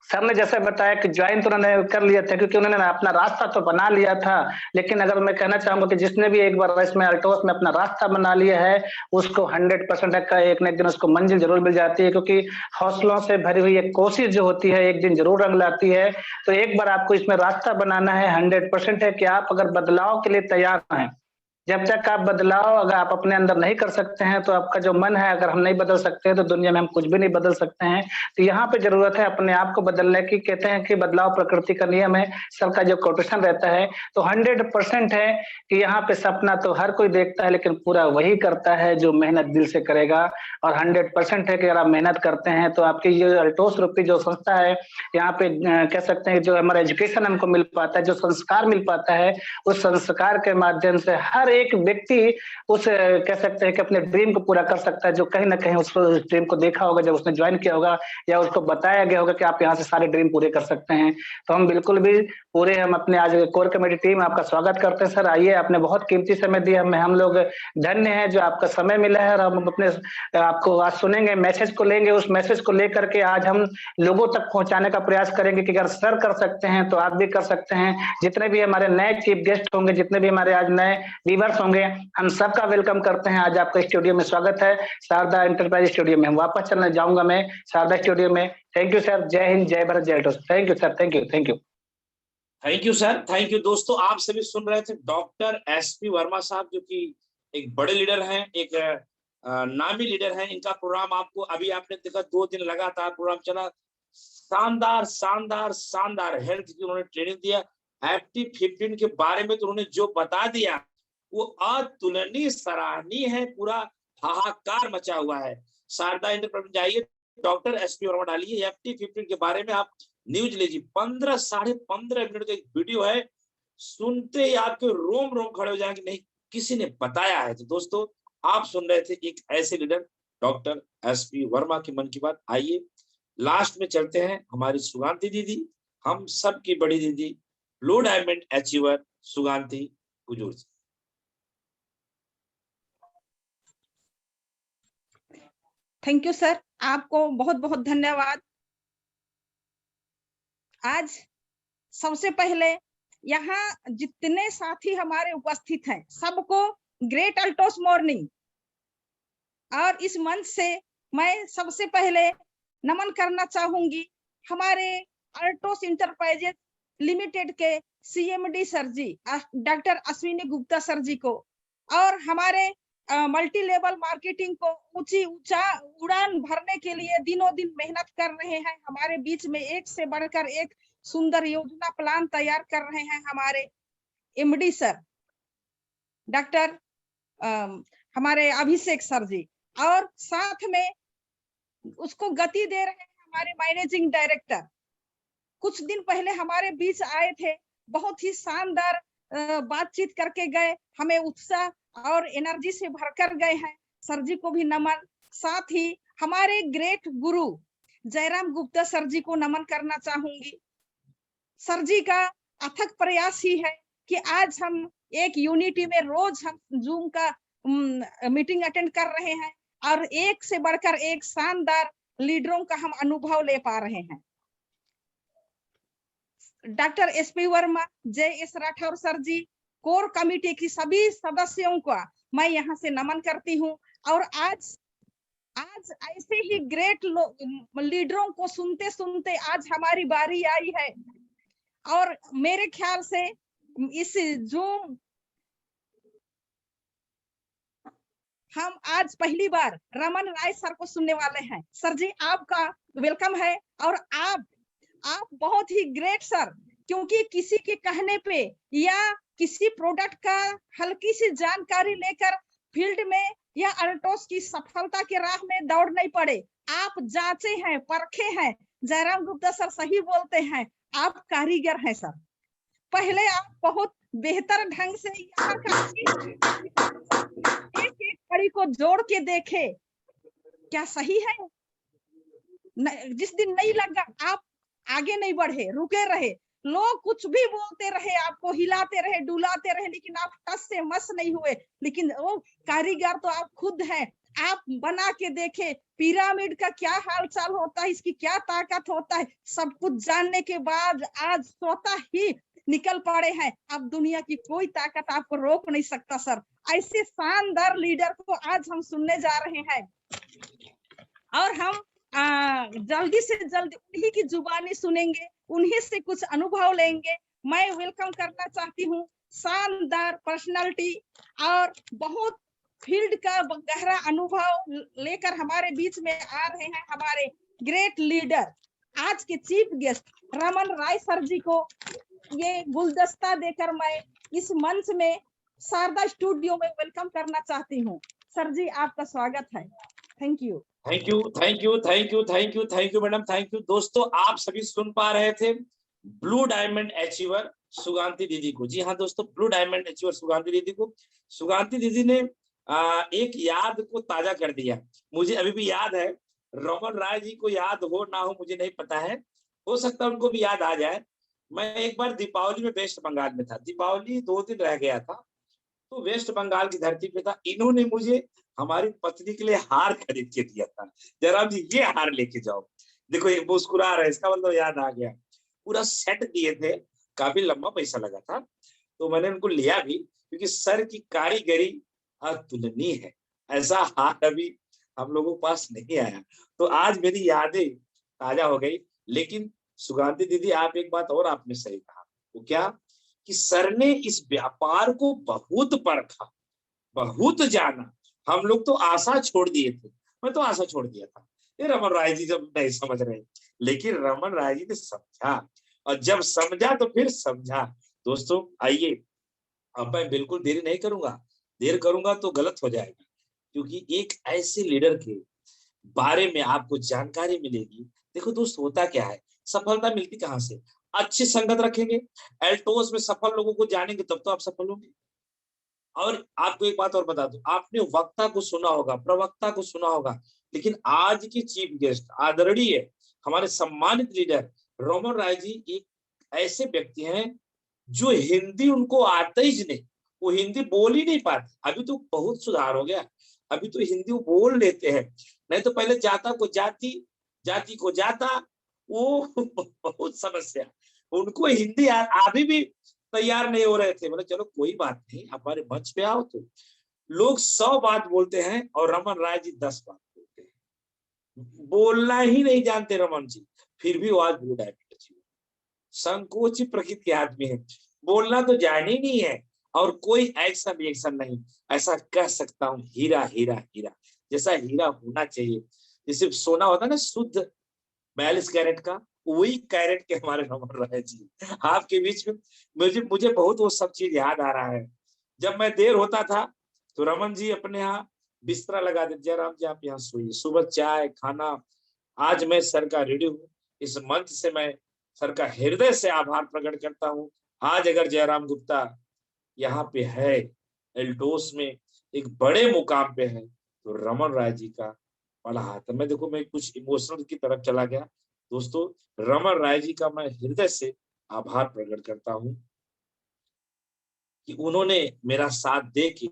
सर ने जैसे बताया कि ज्वाइन तो उन्होंने कर लिया था क्योंकि उन्होंने अपना रास्ता तो बना लिया था, लेकिन अगर मैं कहना चाहूंगा कि जिसने भी एक बार इसमें अल्टोस में अपना रास्ता बना लिया है उसको 100% का एक न एक दिन उसको मंजिल जरूर मिल जाती है, क्योंकि हौसलों से भरी हुई एक कोशिश जो होती है एक दिन जरूर रंग लाती है। तो एक बार आपको इसमें रास्ता बनाना है, 100% है कि आप अगर बदलाव के लिए तैयार हैं, जब तक आप बदलाव अगर आप अपने अंदर नहीं कर सकते हैं तो आपका जो मन है अगर हम नहीं बदल सकते हैं तो दुनिया में हम कुछ भी नहीं बदल सकते हैं। तो यहाँ पे जरूरत है अपने आप को बदलने की। कहते हैं कि बदलाव प्रकृति का नियम है, सबका जो कोटेशन रहता है। तो 100% है कि यहाँ पे सपना तो हर कोई देखता है लेकिन पूरा वही करता है जो मेहनत दिल से करेगा। और 100% है कि अगर आप मेहनत करते हैं तो आपकी ये अल्टोस रूपी जो संस्था है यहाँ पे कह सकते हैं जो हमारा एजुकेशन हमको मिल पाता है, जो संस्कार मिल पाता है, उस संस्कार के माध्यम से हर एक व्यक्ति उस कह सकते हैं कि अपने ड्रीम को पूरा कर सकता है, जो कहीं ना कहीं उस ड्रीम को देखा होगा जब उसने ज्वाइन किया होगा या उसको बताया गया होगा कि आप यहाँ से सारे ड्रीम पूरे कर सकते हैं। तो हम बिल्कुल भी पूरे हम अपने आज कोर कमेटी टीम आपका स्वागत करते हैं। सर आइए, आपने बहुत कीमती समय दिया हमें, हम लोग धन्य है जो आपका समय मिला है। और हम अपने आपको आज सुनेंगे, मैसेज को लेंगे, उस मैसेज को लेकर के आज हम लोगों तक पहुंचाने का प्रयास करेंगे कि अगर सर कर सकते हैं तो आप भी कर सकते हैं। जितने भी हमारे नए चीफ गेस्ट होंगे, जितने भी हमारे आज नए व्यूअर्स होंगे, हम सबका वेलकम करते हैं। आज आपका स्टूडियो में स्वागत है, शारदा एंटरप्राइज स्टूडियो में। वापस चलने जाऊंगा मैं शारदा स्टूडियो में। थैंक यू सर, जय हिंद, जय भारत, जय टोस। Thank you sir, thank you, thank you, thank you sir, thank you. दोस्तों आप सभी सुन रहे थे डॉक्टर एसपी वर्मा साहब, जो कि एक बड़े लीडर हैं, एक नामी लीडर हैं। इनका प्रोग्राम आपको अभी आपने देखा 2 दिन लगातार प्रोग्राम चला, शानदार शानदार शानदार हेल्थ की उन्होंने ट्रेनिंग दिया। एक्टिव 15 के बारे में तो उन्होंने जो बता दिया वो अतुलनीय, सराहनीय है, पूरा हाहाकार मचा हुआ है। शारदा एंटरप्राइज जाइए, डॉक्टर एसपी वर्मा डालिए, एक्टिव 15 के बारे में आप न्यूज लीजिए। 15 साढ़े 15 मिनट का एक वीडियो है, सुनते ही आपके रोम रोम खड़े हो जाएंगे, नहीं किसी ने बताया है। तो दोस्तों आप सुन रहे थे एक ऐसे लीडर डॉक्टर एसपी वर्मा की मन की बात। आइए लास्ट में चलते हैं हमारी सुगांती दीदी, हम सब की बड़ी दीदी, लो diamond achiever Suganti Hazur ji. Thank you sir, आपको बहुत बहुत धन्यवाद। आज सबसे पहले यहाँ जितने साथी हमारे उपस्थित हैं सबको ग्रेट अल्टोस मॉर्निंग। और इस मंच से मैं सबसे पहले नमन करना चाहूंगी हमारे अल्टोस इंटरप्राइजेज लिमिटेड के सीएमडी सर जी डॉक्टर अश्विनी गुप्ता सर जी को, और हमारे मल्टी लेवल मार्केटिंग को ऊंचा उड़ान भरने के लिए दिनों दिन मेहनत कर रहे हैं। हमारे बीच में एक से बढ़कर एक सुंदर योजना प्लान तैयार कर रहे हैं हमारे एमडी सर डॉक्टर हमारे अभिषेक सर जी, और साथ में उसको गति दे रहे हैं हमारे मैनेजिंग डायरेक्टर। कुछ दिन पहले हमारे बीच आए थे, बहुत ही शानदार बातचीत करके गए, हमें उत्साह और एनर्जी से भरकर गए हैं। सर जी को भी नमन। साथ ही हमारे ग्रेट गुरु जयराम गुप्ता सर जी को नमन करना चाहूंगी। सर जी का अथक प्रयास ही है कि आज हम एक यूनिटी में रोज हम जूम का मीटिंग अटेंड कर रहे हैं और एक से बढ़कर एक शानदार लीडरों का हम अनुभव ले पा रहे हैं। डॉक्टर एसपी वर्मा, जय एस राठौर सर जी, कोर कमेटी की सभी सदस्यों का मैं यहाँ से नमन करती हूँ। और आज ऐसे ही ग्रेट लीडरों को सुनते सुनते आज हमारी बारी आई है। और मेरे ख्याल से इस जूम हम आज पहली बार रमन राय सर को सुनने वाले हैं। सर जी आपका वेलकम है। और आप बहुत ही ग्रेट सर, क्योंकि किसी के कहने पे या किसी प्रोडक्ट का हल्की सी जानकारी लेकर फील्ड में या अल्टोस की सफलता के राह में दौड़ नहीं पड़े। आप जांचे हैं, परखे हैं। जयराम गुप्ता सर सही बोलते हैं, आप कारीगर हैं सर। पहले आप बहुत बेहतर ढंग से यहाँ का एक एक कड़ी को जोड़ के देखे, क्या सही है? जिस दिन नहीं लगा आप आगे नहीं बढ़े, रुके रहे, लोग कुछ भी बोलते रहे, आपको हिलाते रहे, डुलाते रहे, लेकिन आप टस से मस नहीं हुए। लेकिन वो कारीगर तो आप खुद हैं। आप बना के देखे पिरामिड का क्या हाल चाल होता है, इसकी क्या ताकत होता है, सब कुछ जानने के बाद आज स्वतः ही निकल पड़े हैं। अब दुनिया की कोई ताकत आपको रोक नहीं सकता सर। ऐसे शानदार लीडर को आज हम सुनने जा रहे हैं और हम जल्दी से जल्दी उन्हीं की जुबानी सुनेंगे, उन्हीं से कुछ अनुभव लेंगे। मैं वेलकम करना चाहती हूँ शानदार पर्सनालिटी और बहुत फील्ड का गहरा अनुभव लेकर हमारे बीच में आ रहे हैं हमारे ग्रेट लीडर, आज के चीफ गेस्ट रमन राय सर जी को ये गुलदस्ता देकर मैं इस मंच में शारदा स्टूडियो में वेलकम करना चाहती हूँ। सर जी आपका स्वागत है। Thank you. Thank you thank you thank you thank you thank you madam, thank you. दोस्तों आप सभी सुन पा रहे थे ब्लू डायमंड अचीवर सुगांती दीदी को। जी हाँ दोस्तों, ब्लू डायमंड अचीवर सुगांती दीदी को। सुगांती दीदी ने एक याद को ताजा कर दिया। मुझे अभी भी याद है, रमन राय जी को याद हो ना हो मुझे नहीं पता है, हो सकता है उनको भी याद आ जाए। मैं एक बार दीपावली में वेस्ट बंगाल में था, दीपावली 2 दिन रह गया था, तो वेस्ट बंगाल की धरती पे था। इन्होंने मुझे हमारी पत्नी के लिए हार खरीद के दिया था। जयराम जी ये हार लेके जाओ, देखो ये मुस्कुरा रहा है, इसका मतलब याद आ गया। पूरा सेट दिए थे, काफी लंबा पैसा लगा था, तो मैंने उनको लिया भी, क्योंकि सर की कारीगरी अतुलनीय है। ऐसा हार अभी हम लोगों के पास नहीं आया। तो आज मेरी यादें ताजा हो गई। लेकिन सुगांती दीदी आप एक बात और आपने सही कहा, वो क्या कि सर ने इस व्यापार को बहुत परखा, बहुत जाना। हम लोग तो आशा छोड़ दिए थे, मैं तो आशा छोड़ दिया था, ये रमन राय जी जब नहीं समझ रहे, लेकिन रमन राय जी ने समझा, और जब समझा तो फिर समझा। दोस्तों आइए, अब मैं बिल्कुल देरी नहीं करूंगा, देर करूंगा तो गलत हो जाएगा, क्योंकि एक ऐसे लीडर के बारे में आपको जानकारी मिलेगी। देखो दोस्त, होता क्या है, सफलता मिलती कहाँ से? अच्छी संगत रखेंगे, एल्टोस में सफल लोगों को जानेंगे, तब तो आप सफल होंगे। और आपको एक बात और बता दूं, आपने वक्ता को सुना होगा, प्रवक्ता को सुना होगा, लेकिन आज के चीफ गेस्ट आदरणीय हमारे सम्मानित लीडर रमन राय जी एक ऐसे व्यक्ति हैं जो हिंदी उनको आता ही नहीं, वो हिंदी बोल ही नहीं पाते। अभी तो बहुत सुधार हो गया, अभी तो हिंदी वो बोल लेते हैं, नहीं तो पहले जाता को जाति, जाति को जाता, वो बहुत समस्या। उनको हिंदी अभी भी तैयार नहीं हो रहे थे। बोले चलो कोई बात नहीं, हमारे मंच पे आओ। तो लोग 100 बात बोलते हैं और रमन राय जी 10 बात बोलते हैं, बोलना ही नहीं जानते रमन जी, फिर भी वो आज ब्लू डायमंड अचीवर, संकोची प्रकृति के आदमी है, बोलना तो जान ही नहीं है, और कोई एक्शन रिएक्शन नहीं। ऐसा कह सकता हूँ, हीरा हीरा हीरा, जैसा हीरा होना चाहिए, जैसे सोना होता है ना शुद्ध 42 कैरेट का, वही कैरेट के हमारे रमन राय जी आपके बीच में। मुझे बहुत वो सब चीज याद आ रहा है। जब मैं देर होता था तो रमन जी अपने यहाँ बिस्तरा लगा देते, जयराम जी आप यहाँ सोइए, सुबह चाय खाना। आज मैं सर का ऋणी हूँ, इस मंच से मैं सर का हृदय से आभार प्रकट करता हूँ। आज अगर जयराम गुप्ता यहाँ पे है, एल्टोस में एक बड़े मुकाम पे है, तो रमन राय जी का बड़ा हाथ है। मैं देखो, मैं कुछ इमोशनल की तरफ चला गया। दोस्तों रमन राय जी का मैं हृदय से आभार प्रकट करता हूँ कि उन्होंने मेरा साथ दे के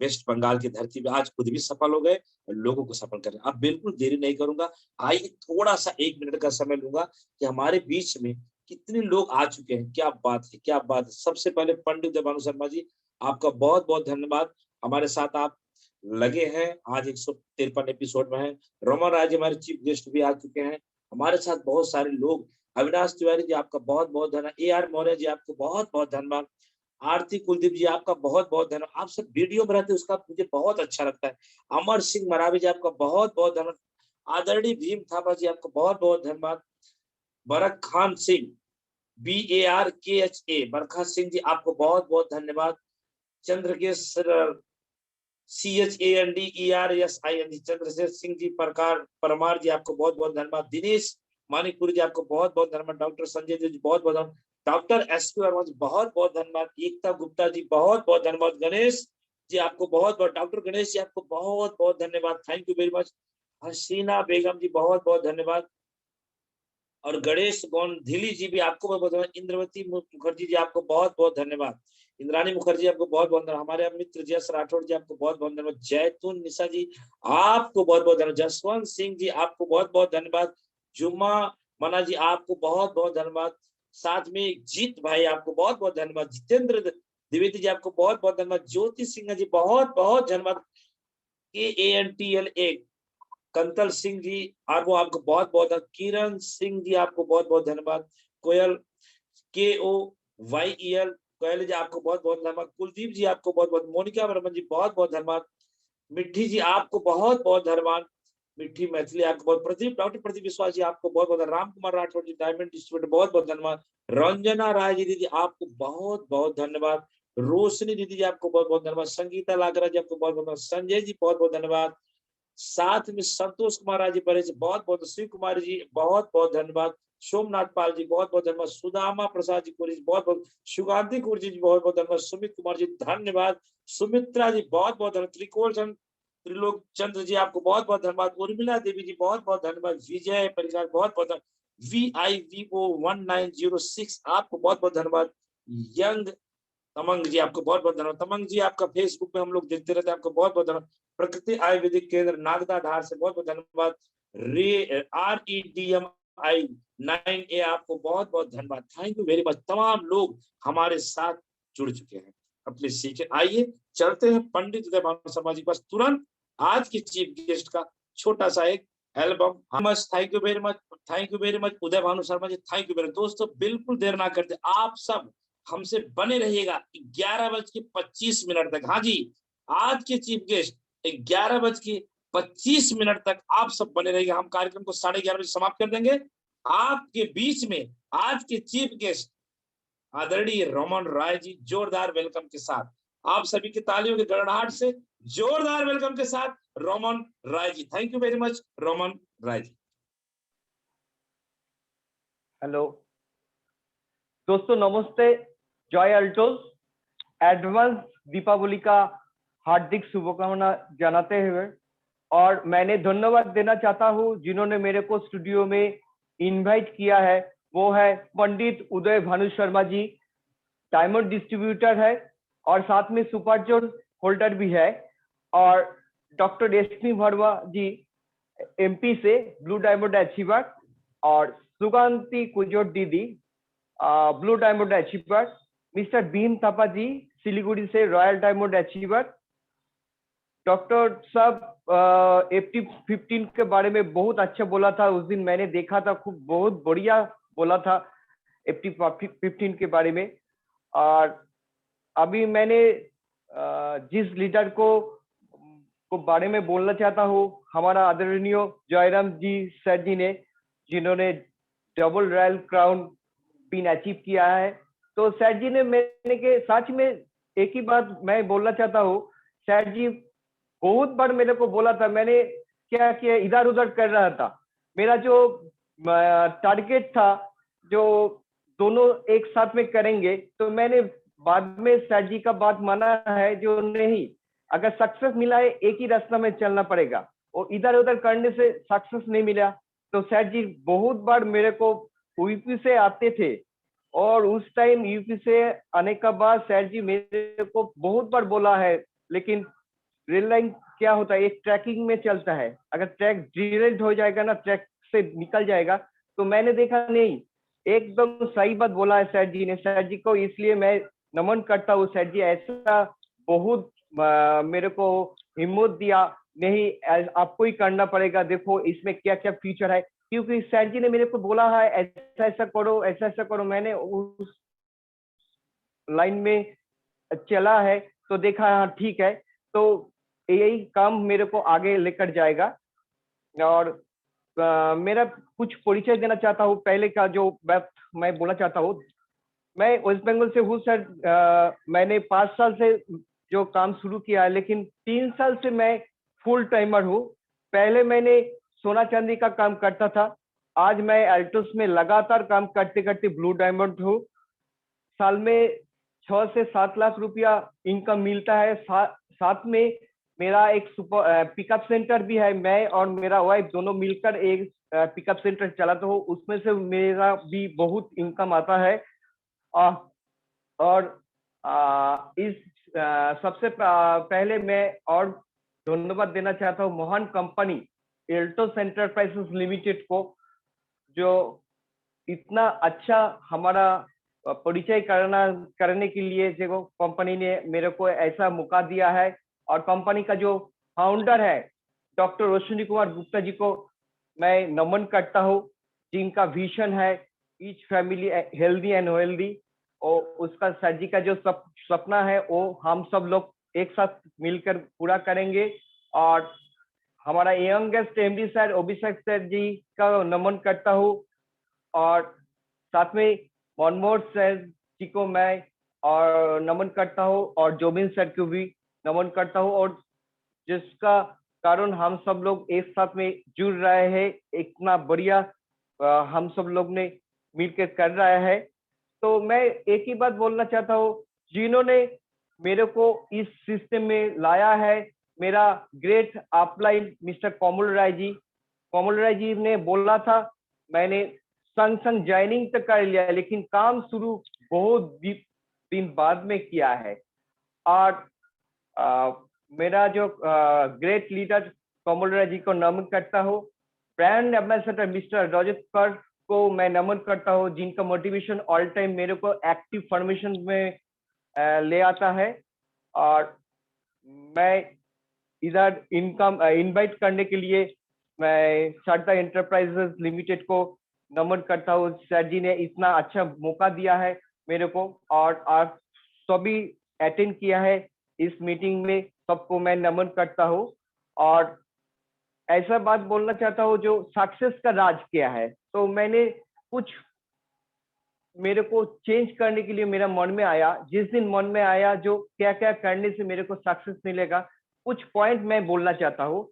वेस्ट बंगाल की धरती पे आज खुद भी सफल हो गए और लोगों को सफल कर रहे हैं। अब बिल्कुल देरी नहीं करूंगा, आइए थोड़ा सा 1 मिनट का समय लूंगा कि हमारे बीच में कितने लोग आ चुके हैं। क्या बात है, क्या बात है। सबसे पहले पंडित देवानु शर्मा जी, आपका बहुत बहुत धन्यवाद, हमारे साथ आप लगे हैं, आज 153 एपिसोड में है। रमन राय जी हमारे चीफ गेस्ट भी आ चुके हैं, हमारे साथ बहुत सारे लोग अविनाश तिवारी जी आपका बहुत बहुत धन्यवाद। AR मौर्य जी आपको बहुत बहुत धन्यवाद। आरती कुलदीप जी आपका बहुत बहुत धन्यवाद। आप सब वीडियो बनाते उसका मुझे बहुत अच्छा लगता है। अमर सिंह मरावी जी आपका बहुत बहुत धन्यवाद। आदरणीय भीम थापा जी आपको बहुत बहुत धन्यवाद। बरक खान सिंह BARKHA बरखा सिंह जी आपको बहुत बहुत धन्यवाद। चंद्रकेश्वर CHANDERSIN चंद्रशेखर सिंह जी परमार जी आपको बहुत बहुत धन्यवाद। दिनेश मानिकपुरी जी आपको बहुत बहुत धन्यवाद। डॉक्टर संजय जी बहुत बहुत धन्यवाद। डॉक्टर SP वर्मा जी बहुत बहुत धन्यवाद। एकता गुप्ता जी बहुत बहुत धन्यवाद। गणेश जी आपको बहुत बहुत, डॉक्टर गणेश जी आपको बहुत बहुत धन्यवाद। Thank you very much. Hasina Begum ji बहुत बहुत धन्यवाद। और गणेश गोंधिली जी भी आपको बहुत बहुत धन्यवाद। इंद्रवती मुखर्जी जी आपको बहुत बहुत धन्यवाद। इंद्रानी मुखर्जी आपको बहुत बहुत धन्यवाद। हमारे मित्र जस राठौड़ जी आपको बहुत बहुत धन्यवाद। जैतून निशा जी आपको बहुत बहुत धन्यवाद। जसवंत सिंह जी आपको बहुत बहुत धन्यवाद। जुम्मा मना जी आपको बहुत बहुत धन्यवाद। साथ में जीत भाई आपको बहुत बहुत धन्यवाद। जितेंद्र द्विवेदी जी आपको बहुत बहुत धन्यवाद। ज्योति सिंह जी बहुत बहुत धन्यवाद। KANTLA कंतल सिंह जी आपको बहुत बहुत धन्यवाद। किरण सिंह जी आपको बहुत बहुत धन्यवाद। कोयल KOYEL कोयल जी आपको बहुत बहुत धन्यवाद। कुलदीप जी आपको बहुत बहुत। मोनिका वर्मन जी बहुत बहुत धन्यवाद। मिट्टी जी आपको बहुत बहुत धन्यवाद। मिट्टी मैथिली आपको बहुत। प्रदीप डॉक्टर प्रदीप विश्वास जी आपको बहुत बहुत। राम कुमार राठौर जी डायमंड डिस्ट्रीब्यूटर बहुत बहुत धन्यवाद। रंजना राय जी दीदी आपको बहुत बहुत धन्यवाद। रोशनी दीदी जी आपको बहुत बहुत धन्यवाद। संगीता लागरा जी आपको बहुत बहुत। संजय जी बहुत बहुत धन्यवाद। साथ में संतोष कुमार राय जी बड़े से बहुत बहुत। शिव कुमार जी बहुत बहुत धन्यवाद। सोमनाथ पाल जी बहुत बहुत धन्यवाद। सुदामा प्रसाद जी कुरी बहुत बहुत। सुगांधी कुर जी बहुत बहुत धन्यवाद। सुमित कुमार जी धन्यवाद। सुमित्रा जी बहुत बहुत धन्यवाद। त्रिकोल चंद त्रिलोक चंद्र जी आपको बहुत बहुत धन्यवाद। उर्मिला देवी जी बहुत बहुत धन्यवाद। विजय परिवार बहुत बहुत धन्यवाद। VIVO1906 आपको बहुत बहुत धन्यवाद। यंग तमंग जी आपको बहुत बहुत धन्यवाद। तमंग जी आपका फेसबुक पे हम लोग देखते रहते हैं, आपको बहुत बहुत धन्यवाद। प्रकृति आयुर्वेदिक केंद्र नागदा धार से बहुत बहुत धन्यवाद। REDMI9A आपको बहुत बहुत धन्यवाद। Thank you very much. तमाम लोग हमारे साथ जुड़ चुके हैं। अपने सीखे आइए चलते हैं पंडित उदय भानु शर्मा जी के पास तुरंत आज के चीफ गेस्ट का छोटा सा एक album. Thank you very much. Thank you very much Uday Bhanu Sharma ji. Thank you very much. दोस्तों बिल्कुल देर ना करते, आप सब हमसे बने रहिएगा 11:25 तक। हाँ जी, आज के चीफ गेस्ट 11:25 तक आप सब बने रहिएगा। हम कार्यक्रम को 11:30 बजे समाप्त कर देंगे। आपके बीच में आज के चीफ गेस्ट आदरणीय रमन राय जी जोरदार वेलकम के साथ, आप सभी की तालियों के गड़गड़ाहट से जोरदार वेलकम के साथ Raman Rai ji. Thank you very much Raman Rai ji. Hello दोस्तों, नमस्ते। जय अल्टोस। एडवांस दीपावली का हार्दिक शुभकामना जनाते हुए, और मैंने धन्यवाद देना चाहता हूं जिन्होंने मेरे को स्टूडियो में इनवाइट किया है। वो है पंडित उदय भानु शर्मा जी, डायमंड डिस्ट्रीब्यूटर है और साथ में सुपर जोन होल्डर भी है, और doctor SP Verma ji MP से ब्लू डायमंड अचीवर, और सुगांती कुजोर दीदी blue diamond achiever, mister Bhim Thapa ji Siliguri से रॉयल डायमंड अचीवर। डॉक्टर साहब FT15 के बारे में बहुत अच्छा बोला था, उस दिन मैंने देखा था, खूब बहुत बढ़िया बोला था FT15 के बारे में। और अभी मैंने जिस लीडर को बारे में बोलना चाहता हूँ, हमारा आदरणीय जयराम जी सर जी ने, जिन्होंने double royal crown pin achieve किया है। तो सर जी ने मैंने के सच में एक ही बात मैं बोलना चाहता हूँ, सर जी बहुत बार मेरे को बोला था, मैंने क्या किया, इधर उधर कर रहा था। मेरा जो टारगेट था जो दोनों एक साथ में करेंगे, तो मैंने बाद में सर जी का बात माना है, जो नहीं, अगर सक्सेस मिला है एक ही रास्ता में चलना पड़ेगा, और इधर उधर करने से सक्सेस नहीं मिला। तो सर जी बहुत बार मेरे को यूपी से आते थे, और उस टाइम यूपी से आने का बाद सर जी मेरे को बहुत बार बोला है, लेकिन रेल लाइन क्या होता है, एक ट्रैकिंग में चलता है, अगर ट्रैक डिरेल्ड हो जाएगा ना, ट्रैक से निकल जाएगा। तो मैंने देखा नहीं, एकदम सही बात बोला है सर जी ने। सर जी को इसलिए मैं नमन करता हूँ। सर जी ऐसा बहुत मेरे को हिम्मत दिया, नहीं आपको ही करना पड़ेगा, देखो इसमें क्या क्या फ्यूचर है। क्योंकि सर जी ने मेरे को बोला है ऐसा ऐसा करो, ऐसा ऐसा करो, मैंने उस लाइन में चला है तो देखा हाँ ठीक है, तो यही काम मेरे को आगे लेकर जाएगा। और मेरा कुछ परिचय देना चाहता हूँ, पहले का जो बात मैं बोलना चाहता हूँ। मैं वेस्ट बंगाल से हूँ सर। मैंने 5 साल से जो काम शुरू किया है, लेकिन 3 साल से मैं फुल टाइमर हूँ। पहले मैंने सोना चांदी का काम करता था, आज मैं अल्टोस में लगातार काम करते करते ब्लू डायमंड हूँ। साल में 6 से 7 लाख रुपया इनकम मिलता है। साथ में मेरा एक सुपर पिकअप सेंटर भी है। मैं और मेरा वाइफ दोनों मिलकर एक पिकअप सेंटर चलाते हो, उसमें से मेरा भी बहुत इनकम आता है। और इस सबसे पहले मैं और धन्यवाद देना चाहता हूँ महान कंपनी एल्टोस एंटरप्राइजेस लिमिटेड को, जो इतना अच्छा हमारा परिचय करने के लिए जो कंपनी ने मेरे को ऐसा मौका दिया है। और कंपनी का जो फाउंडर है डॉक्टर रोशनी कुमार गुप्ता जी को मैं नमन करता हूँ, जिनका विजन है each family healthy and wealthy. और उसका सर जी का जो सपना है वो हम सब लोग एक साथ मिलकर पूरा करेंगे। और हमारा यंगेस्ट एमडी सर अभिषेक सर जी का नमन करता हूँ, और साथ में मनमोहन सर जी को मैं और नमन करता हूँ, और जोबिन सर को भी नमन करता हूँ, और जिसका कारण हम सब लोग एक साथ में जुड़ रहे हैं, इतना बढ़िया हम सब लोग ने मिलकर कर रहा है। तो मैं एक ही बात बोलना चाहता हूँ, जिन्होंने मेरे को इस सिस्टम में लाया है, मेरा ग्रेट अपलाइन मिस्टर कोमल राय जी। कोमल राय जी ने बोला था, मैंने संग संग ज्वाइनिंग तो कर लिया, लेकिन काम शुरू बहुत दिन बाद में किया है। और मेरा जो ग्रेट लीडर कोमल राय जी को नमन करता हूँ। ब्रांड एम्बेसडर मिस्टर रजत कर को मैं नमन करता हूँ, जिनका मोटिवेशन ऑल टाइम मेरे को एक्टिव फॉर्मेशन में ले आता है। और मैं इधर इनकम इनवाइट करने के लिए मैं शारदा एंटरप्राइजेस लिमिटेड को नमन करता हूँ। सर जी ने इतना अच्छा मौका दिया है मेरे को, और आप सभी अटेंड किया है इस मीटिंग में, सबको मैं नमन करता हूँ। और ऐसा बात बोलना चाहता हूँ, जो सक्सेस का राज क्या है, तो मैंने कुछ मेरे को चेंज करने के लिए मेरा मन में आया, जिस दिन मन में आया जो क्या क्या करने से मेरे को सक्सेस मिलेगा, कुछ पॉइंट मैं बोलना चाहता हूँ।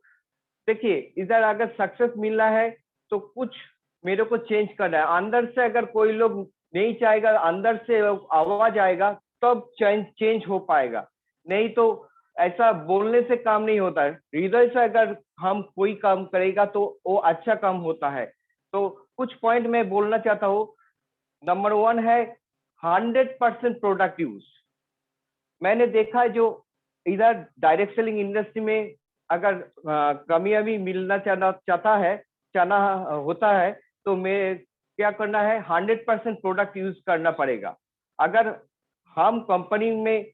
देखिए, इधर अगर सक्सेस मिल रहा है तो कुछ मेरे को चेंज करना है। अंदर से अगर कोई लोग नहीं चाहेगा, अंदर से आवाज आएगा, तब चेंज हो पाएगा। नहीं तो ऐसा बोलने से काम नहीं होता है। हृदय से अगर हम कोई काम करेगा तो वो अच्छा काम होता है। तो कुछ पॉइंट मैं बोलना चाहता हूँ। नंबर 1 है 100% प्रोडक्ट यूज। मैंने देखा है जो इधर डायरेक्ट सेलिंग इंडस्ट्री में अगर कामयाबी मिलना चाहना होता है, तो मैं क्या करना है, 100% प्रोडक्ट यूज करना पड़ेगा। अगर हम कंपनी में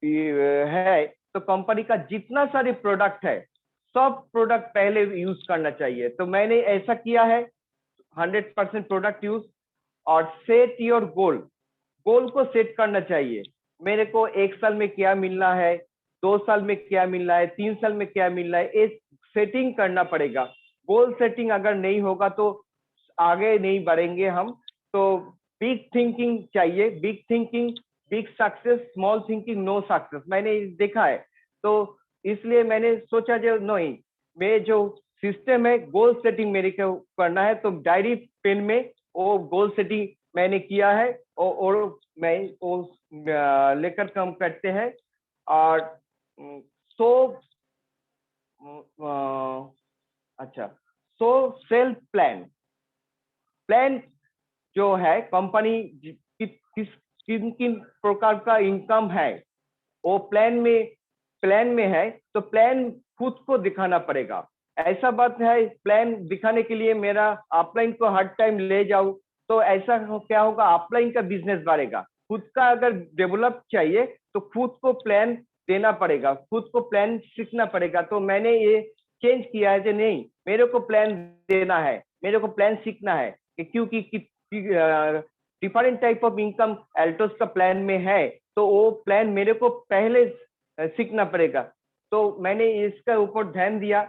है तो कंपनी का जितना सारे प्रोडक्ट है, सब प्रोडक्ट पहले यूज करना चाहिए। तो मैंने ऐसा किया है, 100% प्रोडक्ट यूज। और सेट योर गोल को सेट करना चाहिए। मेरे को 1 साल में क्या मिलना है, 2 साल में क्या मिलना है, 3 साल में क्या मिलना है, ये सेटिंग करना पड़ेगा। गोल सेटिंग अगर नहीं होगा तो आगे नहीं बढ़ेंगे हम। तो बिग थिंकिंग चाहिए, big thinking big success, small thinking no success, मैंने देखा है। तो इसलिए मैंने सोचा जो नहीं, मैं जो सिस्टम है गोल सेटिंग मेरे को करना है, तो डायरी पेन में वो गोल सेटिंग मैंने किया है, और मैं वो लेकर काम करते हैं। और सो सेल्फ प्लान जो है, कंपनी किन किन प्रकार का इनकम है वो प्लान में है, तो प्लान खुद को दिखाना पड़ेगा। ऐसा बात है, प्लान दिखाने के लिए मेरा अपलाइन को हर टाइम ले जाऊं तो ऐसा क्या होगा, अपलाइन का बिजनेस बढ़ेगा। खुद का अगर डेवलप चाहिए तो खुद को प्लान देना पड़ेगा, खुद को प्लान सीखना पड़ेगा। तो मैंने ये चेंज किया है कि नहीं, मेरे को प्लान देना है। मेरे को प्लान सीखना है कि क्योंकि डिफरेंट टाइप ऑफ इनकम एल्टोस का प्लान में है, तो वो प्लान मेरे को पहले सीखना पड़ेगा। तो मैंने इसका ऊपर ध्यान दिया।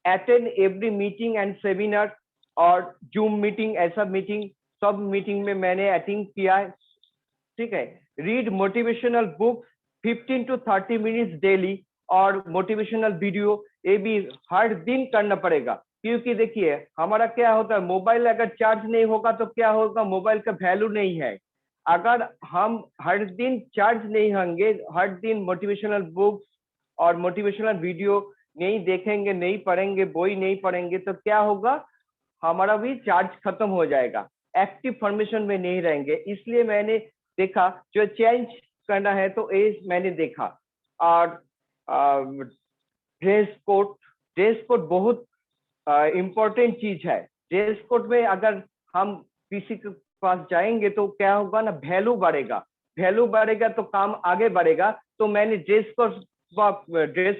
Attend every meeting and seminar और जूम मीटिंग, ऐसा मीटिंग, सब मीटिंग में मैंने अटेंड किया है, ठीक है। Read motivational book 15 to 30 minutes daily, और मोटिवेशनल वीडियो ये भी हर दिन करना पड़ेगा। क्योंकि देखिए हमारा क्या होता है, मोबाइल अगर चार्ज नहीं होगा तो क्या होगा, मोबाइल का वैल्यू नहीं है। अगर हम हर दिन चार्ज नहीं होंगे, हर दिन मोटिवेशनल बुक्स और मोटिवेशनल वीडियो नहीं देखेंगे, नहीं पढ़ेंगे, बोई नहीं पढ़ेंगे, तो क्या होगा, हमारा भी चार्ज खत्म हो जाएगा, एक्टिव फॉर्मेशन में नहीं रहेंगे। इसलिए मैंने देखा जो चेंज करना है तो ये मैंने देखा। और ड्रेस कोड बहुत इम्पोर्टेंट चीज है। ड्रेस कोड में अगर हम किसी के पास जाएंगे तो क्या होगा ना, वैल्यू बढ़ेगा तो काम आगे बढ़ेगा। तो मैंने ड्रेस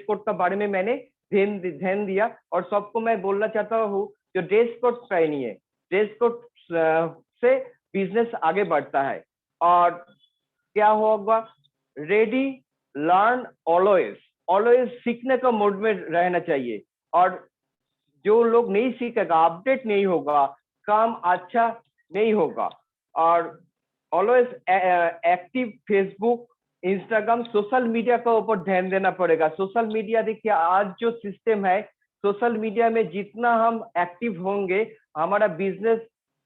कोड का बारे में मैंने ध्यान दिया, और सबको मैं बोलना चाहता हूँ जो ड्रेस कोड पहनिए, ड्रेस कोड से बिजनेस आगे बढ़ता है। और क्या होगा, रेडी, लर्न, ऑलवेज सीखने का मोड में रहना चाहिए। और जो लोग नहीं सीखेगा, अपडेट नहीं होगा, काम अच्छा नहीं होगा। और always active Facebook, Instagram, social media का ऊपर ध्यान देना पड़ेगा। सोशल मीडिया देखिए आज जो सिस्टम है, सोशल मीडिया में जितना हम एक्टिव होंगे हमारा बिजनेस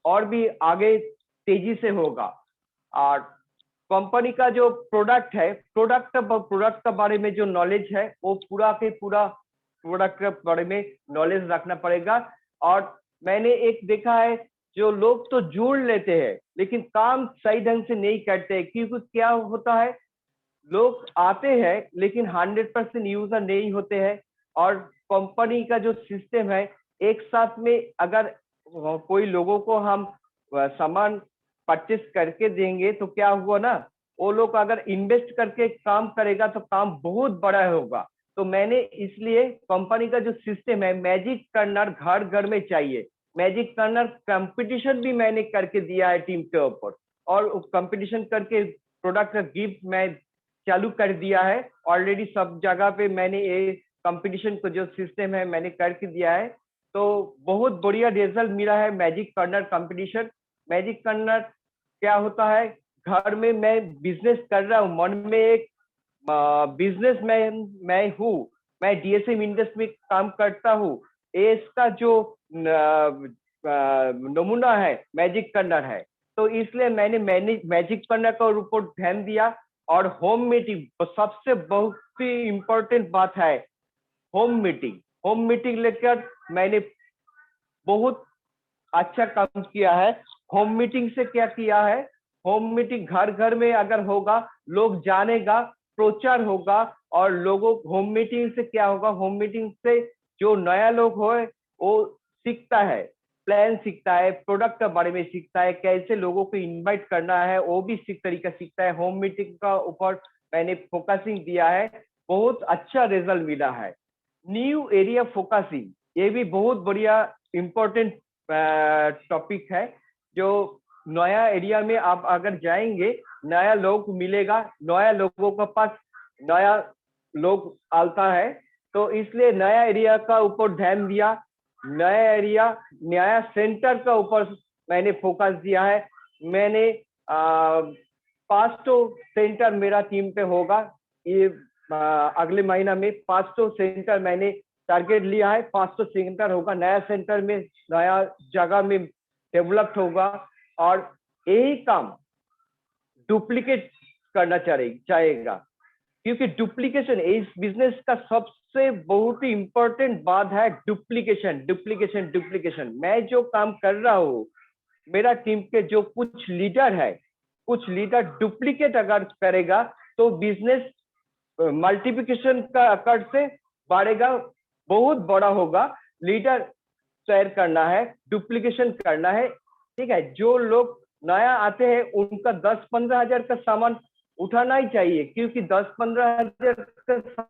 और भी आगे तेजी से होगा। और कंपनी का जो प्रोडक्ट है, प्रोडक्ट का बारे में जो नॉलेज है वो पूरा के पूरा प्रोडक्ट के बारे में नॉलेज रखना पड़ेगा। और मैंने एक देखा है, जो लोग तो जोड़ लेते हैं लेकिन काम सही ढंग से नहीं करते, क्योंकि क्या होता है, लोग आते हैं लेकिन 100% यूजर नहीं होते हैं। और कंपनी का जो सिस्टम है, एक साथ में अगर कोई लोगों को हम सामान परचेस करके देंगे तो क्या हुआ ना, वो लोग अगर इन्वेस्ट करके काम करेगा तो काम बहुत बड़ा होगा। तो मैंने इसलिए कंपनी का जो सिस्टम है, मैजिक कर्नर घर घर में चाहिए। मैजिक कर्नर कंपटीशन भी मैंने करके दिया है टीम के ऊपर, और कंपटीशन करके प्रोडक्ट का गिफ्ट मैं चालू कर दिया है ऑलरेडी। सब जगह पे मैंने ये कंपटीशन को जो सिस्टम है मैंने करके दिया है। तो बहुत बढ़िया रिजल्ट मिला है magic corner competition. Magic corner क्या होता है, घर में मैं बिजनेस कर रहा हूँ, मन में एक बिजनेस मैं हूँ, मैं डीएसएम इंडस्ट्री में काम करता हूँ, इसका जो नमूना है मैजिक कर्नर है। तो इसलिए मैंने मैजिक कर्नर का ऊपर ध्यान दिया। और होम मीटिंग सबसे बहुत ही इम्पोर्टेंट बात है, होम मीटिंग लेकर मैंने बहुत अच्छा काम किया है। होम मीटिंग से क्या किया है, होम मीटिंग घर घर में अगर होगा, लोग जानेगा, प्रचार होगा। और लोगों होम मीटिंग से क्या होगा, होम मीटिंग से जो नया लोग हो वो सीखता है, प्लान सीखता है, प्रोडक्ट के बारे में सीखता है, कैसे लोगों को इनवाइट करना है वो भी तरीका सीखता है। होम मीटिंग का ऊपर मैंने फोकसिंग दिया है, बहुत अच्छा रिजल्ट मिला है। न्यू एरिया फोकसिंग, ये भी बहुत बढ़िया इंपॉर्टेंट टॉपिक है। जो नया एरिया में आप अगर जाएंगे, नया लोग मिलेगा, नया लोगों के पास नया लोग आता है, तो इसलिए नया एरिया का ऊपर ध्यान दिया। नया एरिया, नया सेंटर का ऊपर मैंने फोकस दिया है। मैंने 500 सेंटर मेरा टीम पे होगा, ये अगले महीना में 500 सेंटर मैंने टारगेट लिया है। 500 सेंटर होगा, नया सेंटर में नया जगह में डेवलप्ड होगा। और यही काम डुप्लीकेट करना चाहेगा, क्योंकि डुप्लीकेशन इस बिजनेस का सबसे बहुत ही इंपॉर्टेंट बात है, डुप्लीकेशन। मैं जो काम कर रहा हूँ, मेरा टीम के जो कुछ लीडर है, कुछ लीडर डुप्लीकेट अगर करेगा तो बिजनेस मल्टीप्लिकेशन का आकार से बढ़ेगा, बहुत बड़ा होगा। लीडर तैयार करना है, डुप्लीकेशन करना है, ठीक है। जो लोग नया आते हैं उनका 10-15 हजार का सामान उठाना ही चाहिए, क्योंकि 10-15 हजार का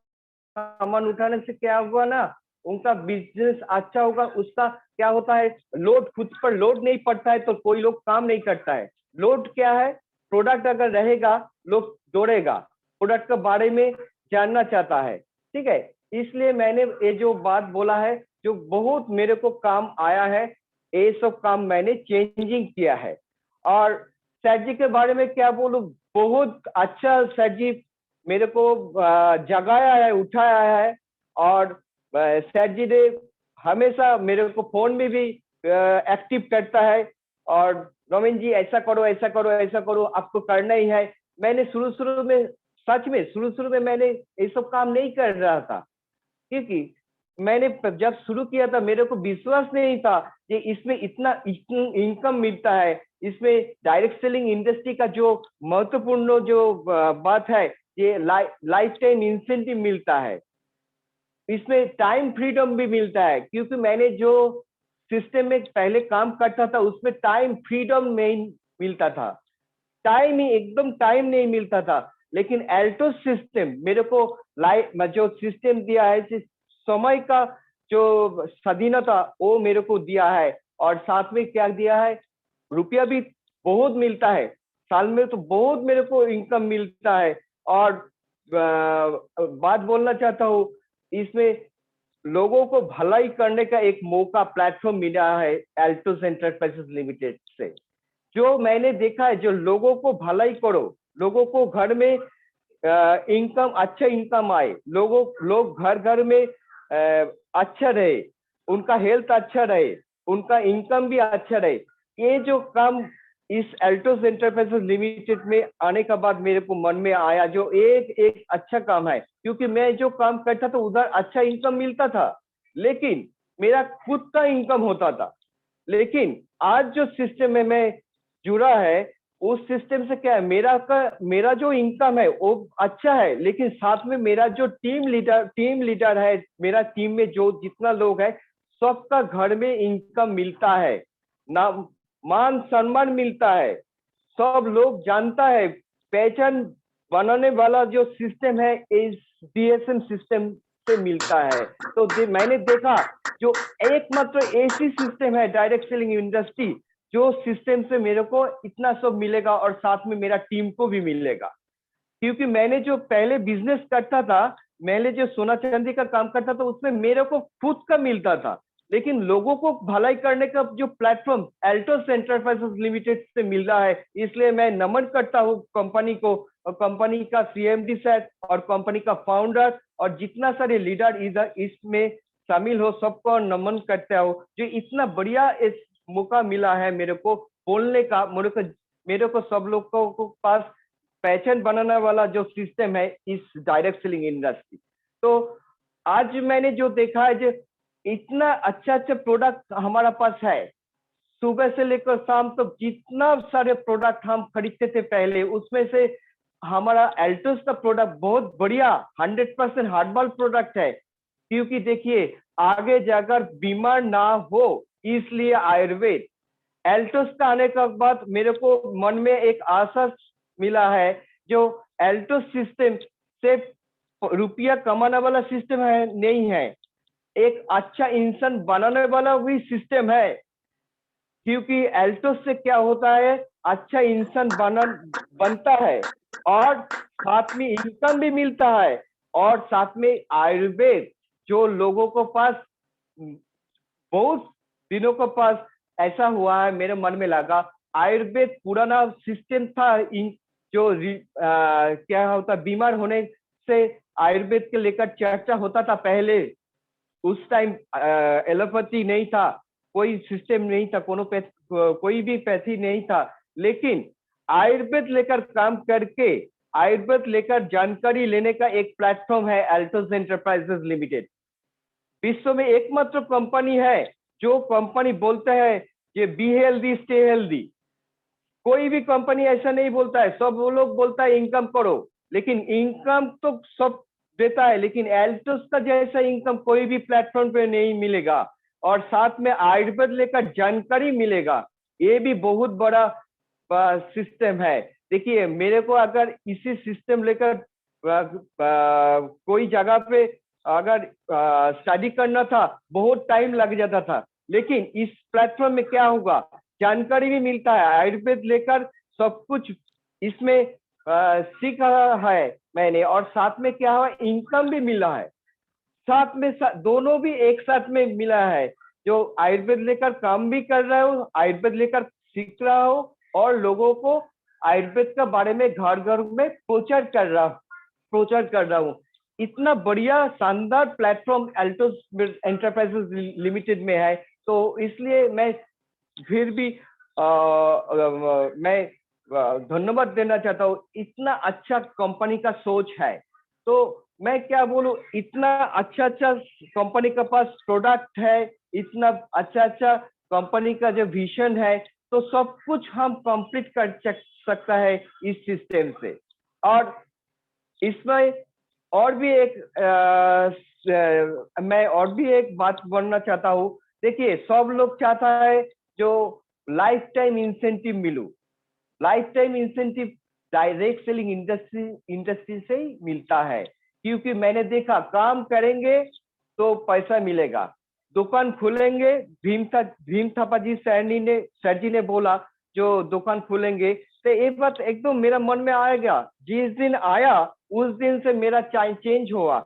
सामान उठाने से क्या हुआ ना, उनका बिजनेस अच्छा होगा, उसका क्या होता है, लोड खुद पर लोड नहीं पड़ता है तो कोई लोग काम नहीं करता है। लोड क्या है, प्रोडक्ट अगर रहेगा लोग दौड़ेगा, प्रोडक्ट के बारे में जानना चाहता है, ठीक है। इसलिए मैंने ये जो बात बोला है जो बहुत मेरे को काम आया है, ये सब काम मैंने चेंजिंग किया है। और सर जी के बारे में क्या बोलूं, बहुत अच्छा सर जी मेरे को जगाया है, उठाया है। और सर जी ने हमेशा मेरे को फोन में भी एक्टिव करता है और रोमिन जी ऐसा करो ऐसा करो ऐसा करो, आपको करना ही है। मैंने शुरू में सच में शुरू में मैंने ये सब काम नहीं कर रहा था, क्योंकि मैंने जब शुरू किया था मेरे को विश्वास नहीं था कि इसमें इतना इनकम मिलता है। इसमें डायरेक्ट सेलिंग इंडस्ट्री का जो महत्वपूर्ण जो बात है, ये लाइफ टाइम इंसेंटिव मिलता है, इसमें टाइम फ्रीडम भी मिलता है। क्योंकि मैंने जो सिस्टम में पहले काम करता था उसमें टाइम फ्रीडम नहीं मिलता था, टाइम ही एकदम टाइम नहीं मिलता था। लेकिन एल्टोस सिस्टम मेरे को जो सिस्टम दिया है, समय का जो स्वाधीनता वो मेरे को दिया है। और साथ में क्या दिया है, रुपया भी बहुत मिलता है, साल में तो बहुत मेरे को इनकम मिलता है। और बात बोलना चाहता हूँ, इसमें लोगों को भलाई करने का एक मौका प्लेटफॉर्म मिला है एल्टोस एंटरप्राइजेस लिमिटेड से। जो मैंने देखा है, जो लोगों को भलाई करो, लोगों को घर में इनकम अच्छा इनकम आए, लोग घर में अच्छा रहे, उनका हेल्थ अच्छा रहे, उनका इनकम भी अच्छा रहे, ये जो काम इस एल्टोस एंटरप्राइजेस लिमिटेड में आने के बाद मेरे को मन में आया, जो एक अच्छा काम है। क्योंकि मैं जो काम करता था उधर अच्छा इनकम मिलता था, लेकिन मेरा खुद का इनकम होता था। लेकिन आज जो सिस्टम में मैं जुड़ा है, उस सिस्टम से क्या है, मेरा जो इनकम है वो अच्छा है, लेकिन साथ में मेरा जो टीम लीडर है, मेरा टीम में जो जितना लोग है, सबका घर में इनकम मिलता है, ना मान सम्मान मिलता है, सब लोग जानता है। पहचान बनाने वाला जो सिस्टम है इस डीएसएम सिस्टम से मिलता है। तो मैंने देखा जो एकमात्र ऐसी सिस्टम है डायरेक्ट सेलिंग इंडस्ट्री, जो सिस्टम से मेरे को इतना सब मिलेगा और साथ में मेरा टीम को भी मिलेगा। क्योंकि मैंने जो पहले बिजनेस करता था, मैंने जो सोना चांदी का काम करता था, उसमें मेरे को खुद का मिलता था, लेकिन लोगों को भलाई करने का जो प्लेटफॉर्म एल्टोस एंटरप्राइजेस लिमिटेड से मिल रहा है, इसलिए मैं नमन करता हूँ कंपनी को, और कंपनी का सीएमडी सर और कंपनी का फाउंडर और जितना सारे लीडर इधर इसमें शामिल हो, सबको नमन करता हूँ। जो इतना बढ़िया इस मौका मिला है मेरे को बोलने का, मेरे को सब लोग को पास पहचान बनाने वाला जो सिस्टम है इस डायरेक्ट सेलिंग इंडस्ट्री। तो आज मैंने जो देखा है, जो इतना अच्छा प्रोडक्ट हमारा पास है, सुबह से लेकर शाम तक जितना सारे प्रोडक्ट हम खरीदते थे पहले, उसमें से हमारा एल्टोस का प्रोडक्ट बहुत बढ़िया 100% हार्डबॉल प्रोडक्ट है। क्योंकि देखिए आगे जाकर बीमार ना हो, इसलिए आयुर्वेद एल्टोस का आने के बाद मेरे को मन में एक आशा मिला है, जो एल्टोस सिस्टम सिर्फ रुपया कमाने वाला सिस्टम है नहीं है, एक अच्छा इंसान बनाने वाला भी सिस्टम है। क्योंकि एल्टोस से क्या होता है, अच्छा इंसान बनता है और साथ में इनकम भी मिलता है, और साथ में आयुर्वेद जो लोगों को पास बहुत दिनों के पास ऐसा हुआ है, मेरे मन में लगा आयुर्वेद पुराना सिस्टम था, जो क्या होता, बीमार होने से आयुर्वेद के लेकर चर्चा होता था पहले। उस टाइम एलोपैथी नहीं था, कोई सिस्टम नहीं था, कोई भी पैथी नहीं था, लेकिन आयुर्वेद लेकर काम करके, आयुर्वेद लेकर जानकारी लेने का एक प्लेटफॉर्म है एल्टोस एंटरप्राइजेस लिमिटेड। विश्व में एकमात्र कंपनी है जो कंपनी बोलते हैं कि बी हेल्दी स्टे हेल्दी। कोई भी कंपनी ऐसा नहीं बोलता है, सब वो लोग बोलता है इनकम करो, लेकिन इनकम तो सब देता है, लेकिन एल्टोस का जैसा इनकम कोई भी प्लेटफॉर्म पे नहीं मिलेगा, और साथ में आयुर्वेद लेकर जानकारी मिलेगा। ये भी बहुत बड़ा सिस्टम है। देखिए मेरे को अगर इसी सिस्टम लेकर कोई जगह पे अगर स्टडी करना था बहुत टाइम लग जाता था, लेकिन इस प्लेटफॉर्म में क्या होगा, जानकारी भी मिलता है, आयुर्वेद लेकर सब कुछ इसमें सीखा है मैंने, और साथ में क्या हुआ, इनकम भी मिला है, साथ में दोनों भी एक साथ में मिला है। जो आयुर्वेद लेकर काम भी कर रहा हूँ, आयुर्वेद लेकर सीख रहा हूँ, और लोगों को आयुर्वेद के बारे में घर घर में प्रचार कर रहा हूँ। इतना बढ़िया शानदार प्लेटफॉर्म एल्टोस एंटरप्राइजेस लिमिटेड में है, तो इसलिए मैं फिर भी मैं धन्यवाद देना चाहता हूँ। इतना अच्छा कंपनी का सोच है, तो मैं क्या बोलूं, इतना अच्छा कंपनी के पास प्रोडक्ट है, इतना अच्छा कंपनी का जो विजन है, तो सब कुछ हम कंप्लीट कर सकता है इस सिस्टम से। और इसमें और भी मैं और भी एक बात बोलना चाहता हूँ। देखिए, सब लोग चाहता है जो लाइफ टाइम इंसेंटिव मिलू, life time incentive direct selling industry से ही मिलता है, क्योंकि मैंने देखा काम करेंगे तो पैसा मिलेगा, दुकान खुलेंगे, भीम थापा जी सर जी ने बोला जो दुकान खुलेंगे, तो एक बात एकदम मेरा मन में आएगा, जिस दिन आया उस दिन से मेरा चेंज हुआ।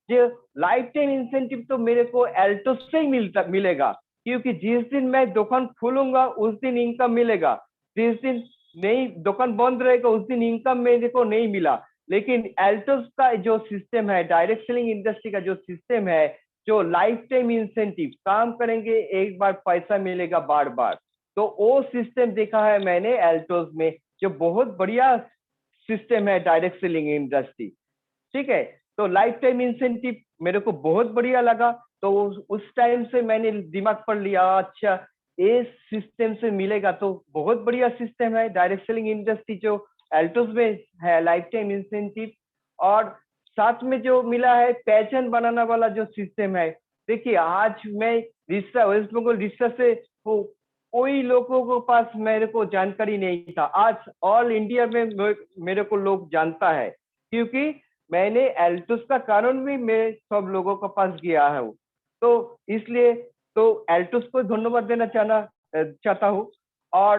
जो लाइफ टाइम इंसेंटिव तो मेरे को एल्टोस से ही मिलेगा, क्योंकि जिस दिन मैं दुकान खोलूंगा उस दिन इनकम मिलेगा, जिस दिन नहीं दुकान बंद रहेगा उस दिन इनकम मेरे को नहीं मिला। लेकिन एल्टोस का जो सिस्टम है, डायरेक्ट सेलिंग इंडस्ट्री का जो सिस्टम है, जो लाइफ टाइम इंसेंटिव, काम करेंगे एक बार पैसा मिलेगा बार बार, तो वो सिस्टम देखा है मैंने एल्टोस में, जो बहुत बढ़िया सिस्टम है डायरेक्ट सेलिंग इंडस्ट्री। ठीक है, तो लाइफ टाइम इंसेंटिव मेरे को बहुत बढ़िया लगा, तो उस टाइम से मैंने दिमाग पर लिया, अच्छा ये सिस्टम से मिलेगा तो बहुत बढ़िया सिस्टम है डायरेक्ट सेलिंग इंडस्ट्री जो एल्टोस में है, लाइफ टाइम इंसेंटिव। और साथ में जो मिला है पहचान बनाने वाला जो सिस्टम है। देखिए, आज मैं रिश्ता, वेस्ट बंगाल रिश्ता से कोई लोगों को पास मेरे को जानकारी नहीं था, आज ऑल इंडिया में मेरे को लोग जानता है, क्योंकि मैंने एल्टोस का कारण भी मैं सब लोगों के पास गया हूँ। तो इसलिए तो एल्टोस को धन्यवाद देना चाहता हूँ। और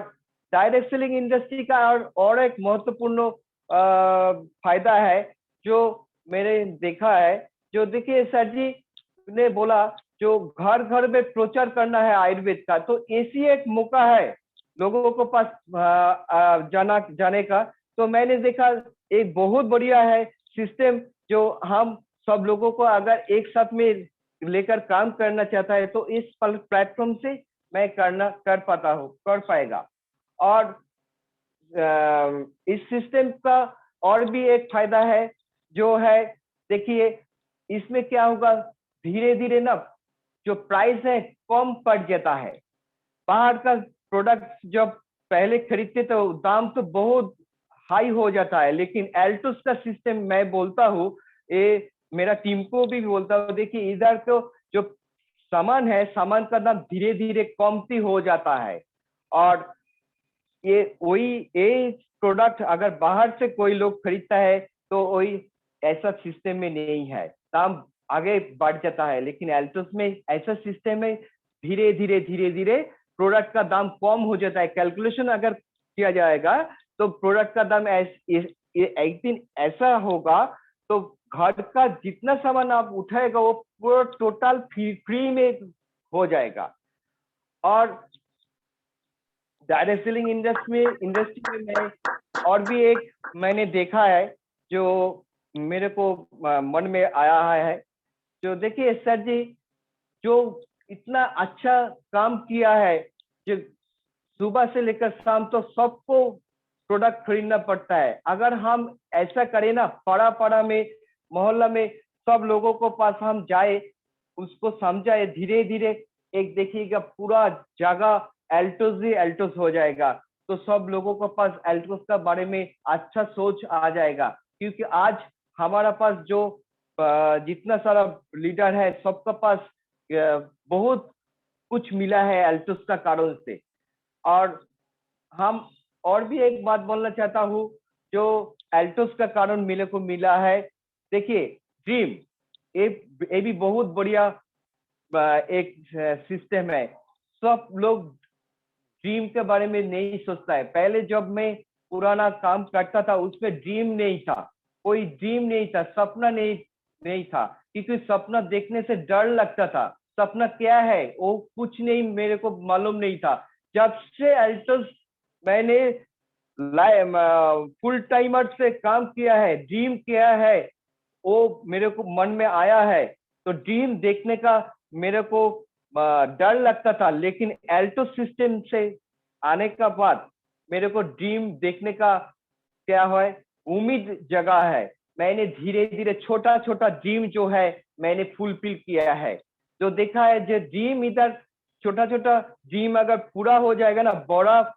डायरेक्ट सेलिंग इंडस्ट्री का और एक महत्वपूर्ण फायदा है जो मैंने देखा है, जो देखिए सर जी ने बोला जो घर घर में प्रचार करना है आयुर्वेद का, तो ऐसी एक मौका है लोगों को पास जाने का। तो मैंने देखा एक बहुत बढ़िया है सिस्टम, जो हम सब लोगों को अगर एक साथ में लेकर काम करना चाहता है तो इस प्लेटफॉर्म से मैं कर पाएगा। और इस सिस्टम का और भी एक फायदा है जो है, देखिए इसमें क्या होगा, धीरे धीरे ना जो प्राइस है कम पड़ जाता है। बाहर का प्रोडक्ट जब पहले खरीदते तो दाम तो बहुत हाई हो जाता है, लेकिन एल्टोस का सिस्टम मैं बोलता हूँ, ये मेरा टीम को भी बोलता हूँ, देखिए इधर तो जो सामान है, सामान का दाम धीरे धीरे कमती हो जाता है। और ये प्रोडक्ट अगर बाहर से कोई लोग खरीदता है तो वही ऐसा सिस्टम में नहीं है, दाम आगे बढ़ जाता है। लेकिन एल्टोस में ऐसा सिस्टम है, धीरे धीरे प्रोडक्ट का दाम कम हो जाता है। कैलकुलेशन अगर किया जाएगा तो प्रोडक्ट का दाम एक दिन ऐसा होगा तो घर का जितना सामान आप उठाएगा वो पूरा टोटल फ्री में हो जाएगा। और डायरेक्ट सेलिंग इंडस्ट्री में मैं और भी एक मैंने देखा है जो मेरे को मन में आया है, जो देखिए सर जी जो इतना अच्छा काम किया है, जो सुबह से लेकर शाम तो सबको प्रोडक्ट खरीदना पड़ता है। अगर हम ऐसा करें ना, पाड़ा में मोहल्ला में सब लोगों को पास हम जाए, उसको समझाए, धीरे धीरे एक देखिएगा पूरा जगह एल्टोस ही एल्टोस हो जाएगा, तो सब लोगों को पास एल्टोस का बारे में अच्छा सोच आ जाएगा। क्योंकि आज हमारा पास जो जितना सारा लीडर है सबका पास बहुत कुछ मिला है एल्टोस का कारण से। और हम और भी एक बात बोलना चाहता हूँ जो एल्टोस का कारण मेरे को मिला है, देखिए ड्रीम, ये भी बहुत बढ़िया एक सिस्टम है। सब लोग ड्रीम के बारे में नहीं सोचता है। पहले जब मैं पुराना काम करता था उसमें ड्रीम नहीं था, कोई ड्रीम नहीं था, सपना नहीं था, क्योंकि सपना देखने से डर लगता था। सपना क्या है वो कुछ नहीं, मेरे को मालूम नहीं था। जब से अल्टोस मैंने फुल टाइमर से काम किया है, ड्रीम किया है, वो मेरे को मन में आया है। तो ड्रीम देखने का मेरे को डर लगता था, लेकिन अल्टोस सिस्टम से आने का बाद मेरे को ड्रीम देखने का क्या है, उम्मीद जगा है। मैंने धीरे धीरे छोटा छोटा ड्रीम जो है मैंने फुलफिल किया है। जो देखा है जो ड्रीम इधर छोटा छोटा ड्रीम अगर पूरा हो जाएगा ना, बड़ा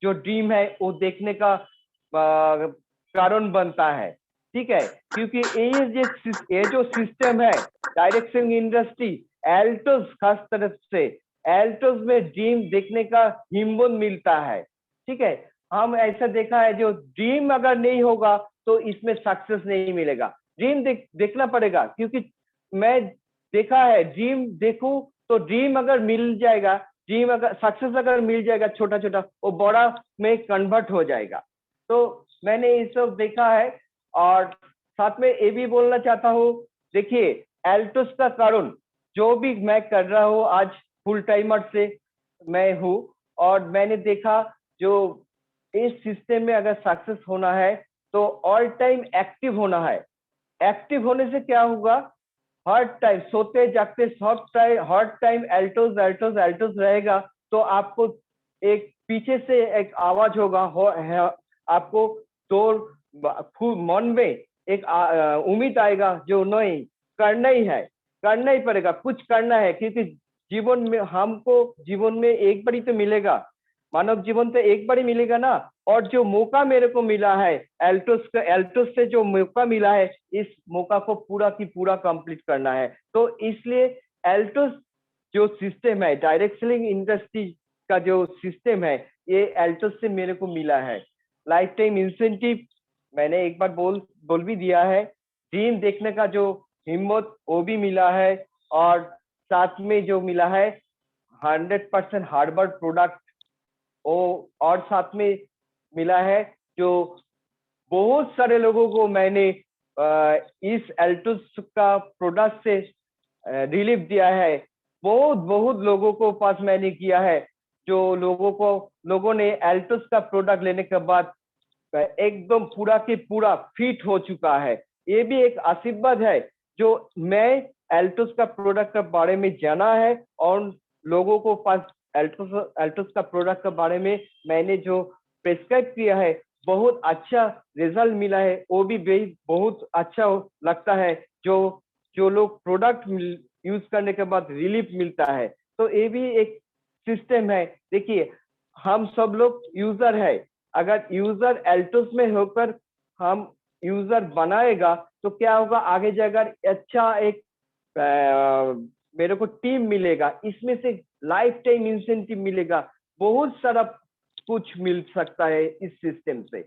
जो ड्रीम है वो देखने का कारण बनता है। ठीक है, क्योंकि ये जो सिस्टम है डायरेक्शन इंडस्ट्री अल्टोस, खास तरफ से अल्टोस में ड्रीम देखने का हिम्मत मिलता है। ठीक है, हम ऐसा देखा है जो ड्रीम अगर नहीं होगा तो इसमें सक्सेस नहीं मिलेगा। ड्रीम देखना पड़ेगा, क्योंकि मैं देखा है ड्रीम देखूं तो ड्रीम अगर मिल जाएगा, ड्रीम अगर सक्सेस अगर मिल जाएगा छोटा छोटा, वो बड़ा में कन्वर्ट हो जाएगा। तो मैंने ये सब देखा है। और साथ में ये भी बोलना चाहता हूँ, देखिए अल्टोस का कारण जो भी मैं कर रहा हूँ आज फुल टाइमर से मैं हूँ, और मैंने देखा जो इस सिस्टम में अगर सक्सेस होना है तो ऑल टाइम एक्टिव होना है। एक्टिव होने से क्या होगा, हर टाइम सोते जागते सब टाइम हर टाइम अल्टोस अल्टोस अल्टोस रहेगा, तो आपको एक पीछे से एक आवाज होगा, आपको तो मन में एक उम्मीद आएगा जो नहीं करना ही है, करना ही पड़ेगा, कुछ करना है, क्योंकि जीवन में हमको जीवन में एक बार ही तो मिलेगा, मानव जीवन तो एक बार ही मिलेगा ना। और जो मौका मेरे को मिला है अल्टोस से जो मौका मिला है, इस मौका को पूरा की पूरा कंप्लीट करना है। तो इसलिए अल्टोस जो सिस्टम है, डायरेक्ट सेलिंग इंडस्ट्री का जो सिस्टम है, ये अल्टोस से मेरे को मिला है। लाइफ टाइम इंसेंटिव मैंने एक बार बोल भी दिया है। ड्रीम देखने का जो हिम्मत वो भी मिला है, और साथ में जो मिला है 100% हार्डवर्क प्रोडक्ट, और साथ में मिला है जो बहुत सारे लोगों को मैंने इस अल्टोस का प्रोडक्ट से रिलीफ दिया है। बहुत लोगों को पास मैंने किया है, जो लोगों ने अल्टोस का प्रोडक्ट लेने के बाद एकदम पूरा के पूरा फिट हो चुका है। ये भी एक आशीर्वाद है जो मैं अल्टोस का प्रोडक्ट के बारे में जाना है, और लोगों को पास अल्टोस का प्रोडक्ट के बारे में मैंने जो प्रेस्क्राइब किया है, बहुत अच्छा रिजल्ट मिला है। वो भी बहुत अच्छा लगता है जो लोग प्रोडक्ट यूज करने के बाद रिलीफ मिलता है। तो ये भी एक सिस्टम है। देखिए हम सब लोग यूजर है, अगर यूजर अल्टोस में होकर हम यूजर बनाएगा तो क्या होगा, आगे जाकर अच्छा एक मेरे को टीम मिलेगा, इसमें से लाइफ टाइम इंसेंटिव मिलेगा, बहुत सारा कुछ मिल सकता है इस सिस्टम से।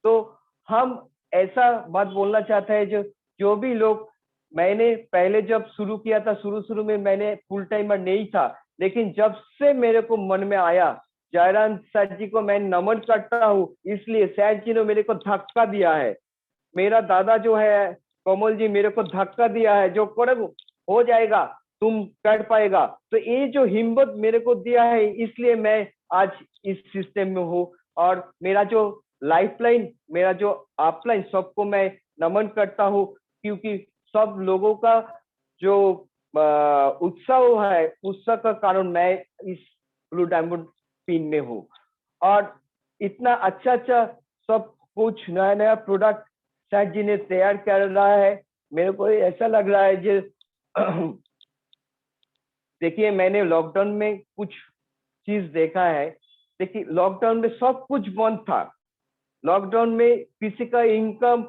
तो हम ऐसा बात बोलना चाहते हैं, जो भी लोग, मैंने पहले जब शुरू किया था, शुरू में मैंने फुल टाइमर नहीं था, लेकिन जब से मेरे को मन में आया, जयराम सर जी को मैं नमन करता हूँ, इसलिए सर जी ने मेरे को धक्का दिया है। मेरा दादा जो है कमल जी मेरे को धक्का दिया है, जो करो हो जाएगा, तुम कर पाएगा। तो ये जो हिम्मत मेरे को दिया है, इसलिए मैं आज इस सिस्टम में हूँ। और मेरा जो लाइफलाइन, मेरा जो अपलाइन, सबको मैं नमन करता हूँ, क्योंकि सब लोगों का जो उत्साह है, उत्साह का कारण मैं इस ब्लू डायमंड पिन में हूँ। और इतना अच्छा सब कुछ नया प्रोडक्ट सर जी ने तैयार कर रहा है, मेरे को ऐसा लग रहा है जो देखिए मैंने लॉकडाउन में कुछ चीज देखा है। देखिए लॉकडाउन में सब कुछ बंद था। लॉकडाउन में किसी का इनकम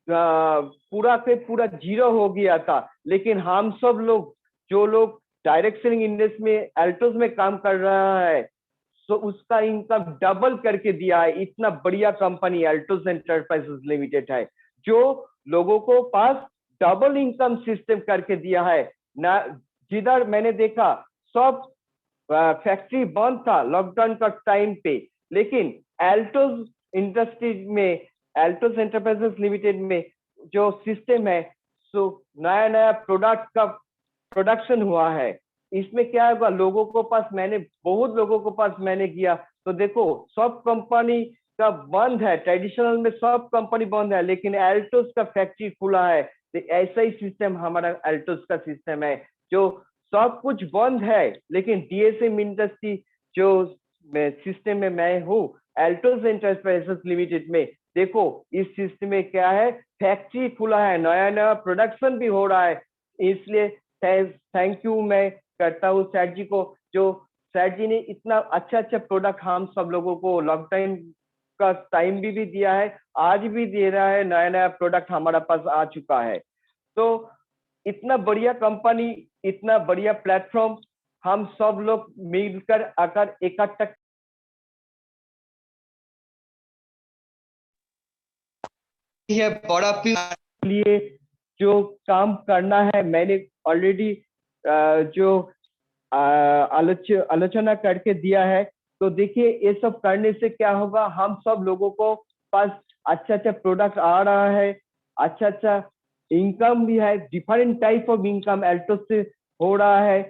पूरा के पूरा जीरो हो गया था, लेकिन हम सब लोग, जो लोग डायरेक्ट सेलिंग इंडस्ट्री में अल्टोस में काम कर रहा है, तो उसका इनकम डबल करके दिया है। इतना बढ़िया कंपनी अल्टोस एंटरप्राइजेस लिमिटेड है, जो लोगों को पास डबल इनकम सिस्टम करके दिया है ना। जिधर मैंने देखा सब फैक्ट्री बंद था लॉकडाउन का टाइम पे, लेकिन एल्टोस इंडस्ट्रीज में, एल्टोस एंटरप्राइजेस लिमिटेड में जो सिस्टम है, सो नया नया प्रोडक्ट का प्रोडक्शन हुआ है। इसमें क्या होगा, लोगों को पास मैंने बहुत लोगों को पास मैंने किया तो देखो सब कंपनी का बंद है, ट्रेडिशनल में सब कंपनी बंद है, लेकिन एल्टोस का फैक्ट्री खुला है। तो ऐसा ही सिस्टम हमारा एल्टोस का सिस्टम है, जो सब कुछ बंद है लेकिन डीएसएम इंडस्ट्री जो सिस्टम में मैं हूँ, एल्टोस एंटरप्राइजेस लिमिटेड में, देखो इस सिस्टम में क्या है, फैक्ट्री खुला है, नया नया प्रोडक्शन भी हो रहा है। इसलिए थैंक यू मैं करता हूँ सैट जी को, जो सैट जी ने इतना अच्छा अच्छा प्रोडक्ट हम सब लोगों को लॉकडाउन का टाइम भी दिया है, आज भी दे रहा है, नया नया प्रोडक्ट हमारा पास आ चुका है। तो इतना बढ़िया कंपनी, इतना बढ़िया प्लेटफॉर्म, हम सब लोग मिलकर अगर इकट्ठा है बड़ा लिए जो काम करना है, मैंने ऑलरेडी जो आलोचना करके दिया है। तो देखिए ये सब करने से क्या होगा, हम सब लोगों को पास अच्छा अच्छा प्रोडक्ट आ रहा है, अच्छा अच्छा इनकम भी है, डिफरेंट टाइप ऑफ इनकम एल्टोस से हो रहा है।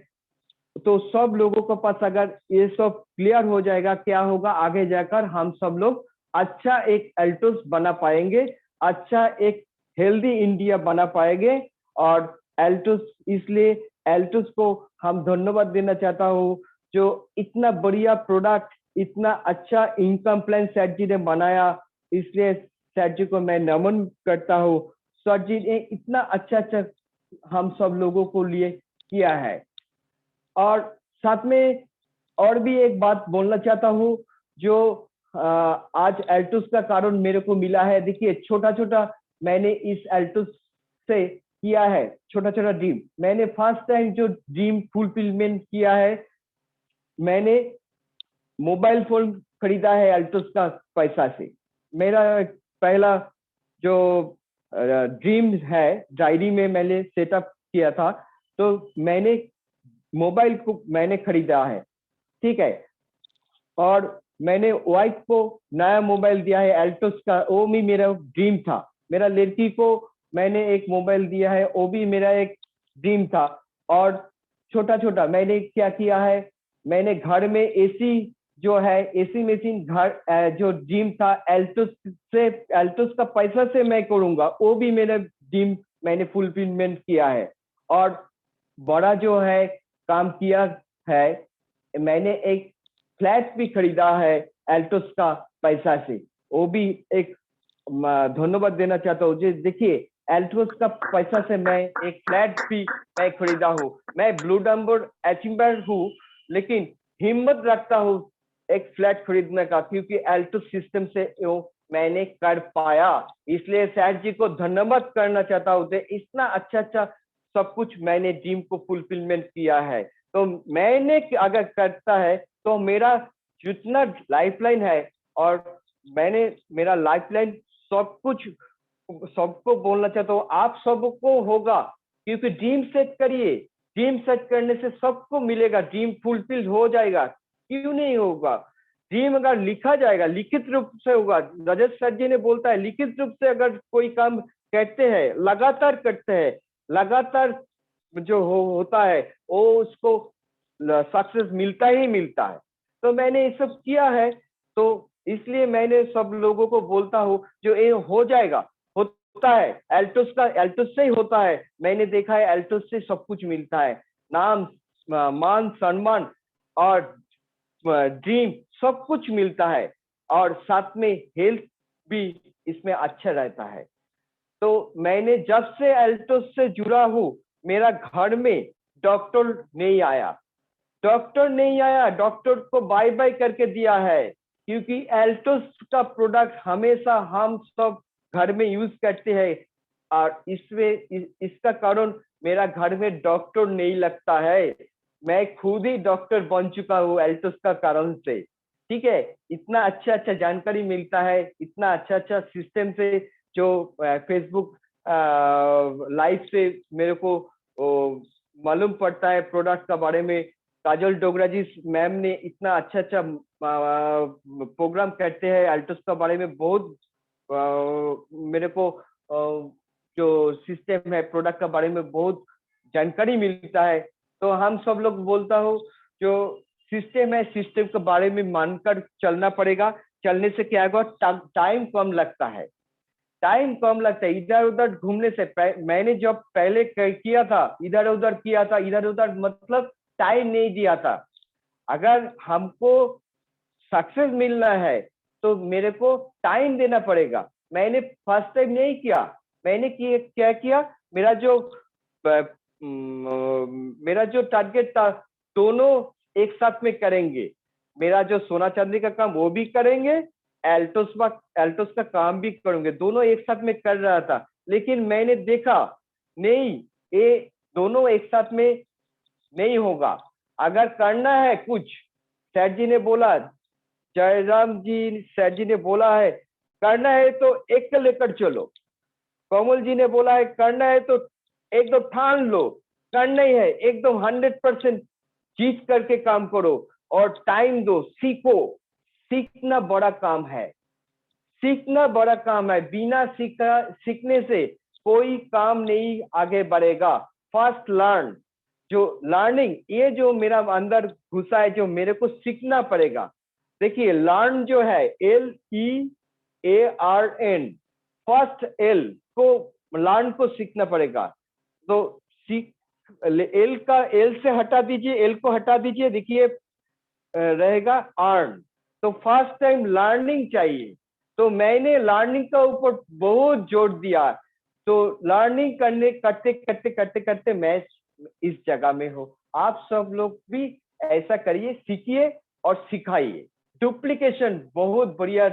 तो सब लोगों के पास अगर ये सब क्लियर हो जाएगा, क्या होगा आगे जाकर हम सब लोग अच्छा एक एल्टोस बना पाएंगे, अच्छा एक हेल्दी इंडिया बना पाएंगे। और एल्टोस, इसलिए एल्टोस को हम धन्यवाद देना चाहता हूँ, जो इतना बढ़िया प्रोडक्ट, इतना अच्छा इनकम प्लान सैट जी ने बनाया, इसलिए सैट जी को मैं नमन करता हूँ। सैट जी ने इतना अच्छा अच्छा हम सब लोगों को लिए किया है। और साथ में और भी एक बात बोलना चाहता हूँ, जो आज एल्टोस का कारण मेरे को मिला है। देखिए छोटा छोटा मैंने इस एल्टोस से किया है, छोटा छोटा ड्रीम, मैंने फर्स्ट टाइम जो ड्रीम फुलफिलमेंट किया है, मैंने मोबाइल फोन खरीदा है एल्टोस का पैसा से। मेरा पहला जो ड्रीम है डायरी में मैंने सेटअप किया था, तो मैंने मोबाइल को मैंने खरीदा है, ठीक है, और मैंने वाइफ को नया मोबाइल दिया है एल्टोस का, वो भी मेरा ड्रीम था। मेरा लड़की को मैंने एक मोबाइल दिया है, वो भी मेरा एक ड्रीम था। और छोटा छोटा मैंने क्या किया है, मैंने घर में एसी जो है, एसी मशीन घर जो ड्रीम था एल्टोस से, एल्टोस का पैसा से मैं करूंगा, वो भी मेरा ड्रीम मैंने फुलफिलमेंट किया है। और बड़ा जो है काम किया है, मैंने एक फ्लैट भी खरीदा है एल्टोस का पैसा से, वो भी एक धन्यवाद देना चाहता हूँ। देखिए एल्टोस का पैसा से मैं एक फ्लैट भी मैं खरीदा हूँ। मैं ब्लू नंबर अचीवर हूँ, लेकिन हिम्मत रखता हूँ एक फ्लैट खरीदने का, क्योंकि एल्टोस सिस्टम से वो मैंने कर पाया। इसलिए सैट जी को धन्यवाद करना चाहता हूँ, इतना अच्छा अच्छा सब कुछ मैंने ड्रीम को फुलफिलमेंट किया है। तो मैंने अगर करता है तो मेरा जितना लाइफलाइन है, और मैंने मेरा लाइफलाइन सब कुछ सबको बोलना चाहता हूँ, आप सबको होगा, क्योंकि ड्रीम सेट करिए, ड्रीम सेट करने से सबको मिलेगा, ड्रीम फुलफिल हो जाएगा, क्यों नहीं होगा। ड्रीम अगर लिखा जाएगा, लिखित रूप से होगा। रजत सर जी ने बोलता है लिखित रूप से अगर कोई काम करते हैं, लगातार करते हैं, लगातार जो होता है वो उसको सक्सेस मिलता ही मिलता है। तो मैंने ये सब किया है, तो इसलिए मैंने सब लोगों को बोलता हूँ जो ये हो जाएगा, होता है एल्टोस का, एल्टोस से ही होता है। मैंने देखा है एल्टोस से सब कुछ मिलता है, नाम मान सम्मान और ड्रीम सब कुछ मिलता है, और साथ में हेल्थ भी इसमें अच्छा रहता है। तो मैंने जब से एल्टोस से जुड़ा हूँ, मेरा घर में डॉक्टर नहीं आया, डॉक्टर नहीं आया, डॉक्टर को बाय बाय करके दिया है, क्योंकि एल्टोस का प्रोडक्ट हमेशा हम सब घर में यूज करते हैं। और इसका कारण मेरा घर में डॉक्टर नहीं लगता है, मैं खुद ही डॉक्टर बन चुका हूँ एल्टोस का कारण से, ठीक है। इतना अच्छा अच्छा जानकारी मिलता है, इतना अच्छा अच्छा सिस्टम से, जो फेसबुक लाइफ से मेरे को मालूम पड़ता है प्रोडक्ट का बारे में। काजल डोगरा जी मैम ने इतना अच्छा अच्छा प्रोग्राम करते हैं अल्टोस का बारे में, बहुत मेरे को जो सिस्टम है प्रोडक्ट का बारे में बहुत जानकारी मिलता है। तो हम सब लोग बोलता हूँ जो सिस्टम है सिस्टम के बारे में मानकर चलना पड़ेगा। चलने से क्या होगा, टाइम कम लगता है, टाइम कम लगता है इधर उधर घूमने से। मैंने जब पहले किया था इधर उधर किया था, इधर उधर मतलब टाइम नहीं दिया था। अगर हमको सक्सेस मिलना है तो मेरे को टाइम देना पड़ेगा। मैंने फर्स्ट टाइम नहीं किया, मैंने क्या किया, मेरा जो टारगेट था दोनों एक साथ में करेंगे। मेरा जो सोना चांदी का काम वो भी करेंगे, एल्टोस का काम भी करेंगे, दोनों एक साथ में कर रहा था। लेकिन मैंने देखा नहीं, ये दोनों एक साथ में नहीं होगा। अगर करना है कुछ, सर जी ने बोला, जयराम जी सर जी ने बोला है करना है तो एक को लेकर चलो। कमल जी ने बोला है करना है तो एकदम ठान लो, करना ही है एकदम 100% जीत करके काम करो और टाइम दो, सीखो। सीखना बड़ा काम है, सीखना बड़ा काम है। बिना सीखने से कोई काम नहीं आगे बढ़ेगा। फर्स्ट लर्न, जो लर्निंग ये जो मेरा अंदर घुसा है, जो मेरे को सीखना पड़ेगा। देखिए लर्न जो है LEARN, फर्स्ट L को लर्न को सीखना पड़ेगा। तो सीख एल से हटा दीजिए, एल को हटा दीजिए, देखिए रहेगा अर्न। तो फर्स्ट टाइम लर्निंग चाहिए, तो मैंने लर्निंग का ऊपर बहुत जोर दिया। तो लर्निंग करते करते मैं इस जगह में हूँ। आप सब लोग भी ऐसा करिए, सीखिए और सिखाइए। डुप्लीकेशन बहुत बढ़िया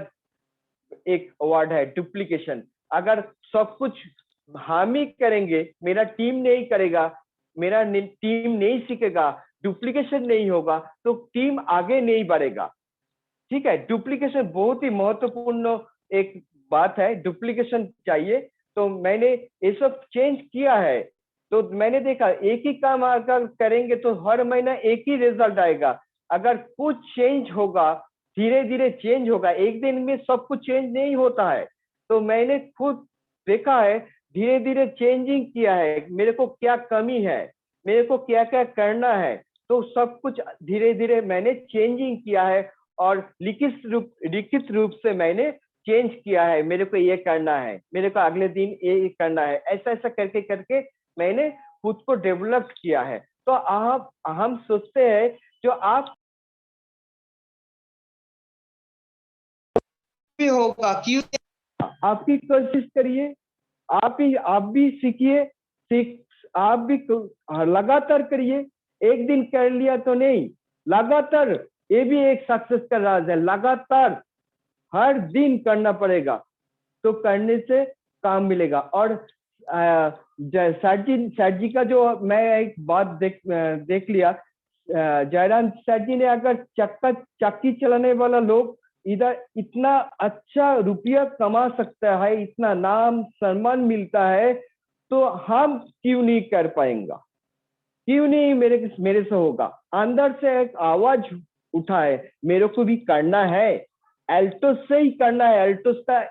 एक वर्ड है, डुप्लीकेशन। अगर सब कुछ हम ही करेंगे, मेरा टीम नहीं करेगा, मेरा टीम नहीं सीखेगा, डुप्लीकेशन नहीं होगा तो टीम आगे नहीं बढ़ेगा। ठीक है, डुप्लीकेशन बहुत ही महत्वपूर्ण एक बात है, डुप्लीकेशन चाहिए। तो मैंने ये सब चेंज किया है। तो मैंने देखा एक ही काम अगर करेंगे तो हर महीना एक ही रिजल्ट आएगा। अगर कुछ चेंज होगा, धीरे धीरे चेंज होगा, एक दिन में सब कुछ चेंज नहीं होता है। तो मैंने खुद देखा है, धीरे धीरे चेंजिंग किया है, मेरे को क्या कमी है, मेरे को क्या क्या करना है, तो सब कुछ धीरे धीरे मैंने चेंजिंग किया है। और लिखित रूप से मैंने चेंज किया है, मेरे को ये करना है, मेरे को अगले दिन ये करना है, ऐसा ऐसा करके करके मैंने खुद को डेवलप किया है। तो आप हम सोचते हैं जो आप भी होगा, क्यों आपकी कोशिश करिए, आप भी सीखिए, आप भी लगातार करिए। एक दिन कर लिया तो नहीं, लगातार, ये भी एक सक्सेस का राज है। लगातार हर दिन करना पड़ेगा, तो करने से काम मिलेगा। और सर जी का जो मैं एक बात देख लिया, जयराम सर जी ने अगर चक्की चलाने वाला लोग इधर इतना अच्छा रुपया कमा सकता है, इतना नाम सम्मान मिलता है, तो हम क्यों नहीं कर पाएंगे, क्यों नहीं मेरे से होगा। अंदर से एक आवाज उठा है, मेरे को भी करना है, एल्टोस से ही करना है। एल्टोस का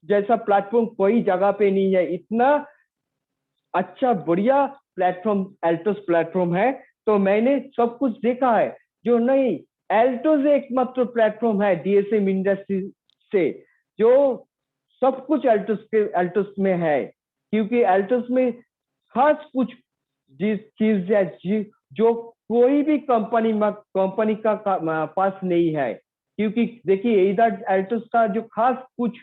जैसा प्लेटफॉर्म कोई जगह पे नहीं है, इतना अच्छा बढ़िया प्लेटफॉर्म एल्टोस प्लेटफॉर्म है। तो मैंने सब कुछ देखा है, जो नहीं, एल्टोस एकमात्र प्लेटफॉर्म है डीएसएम इंडस्ट्री से, जो सब कुछ एल्टोस में है। क्योंकि एल्टोस में खास कुछ जिस चीज है जो कोई भी कंपनी का पास नहीं है। क्योंकि देखिए इधर एल्टोस का जो खास कुछ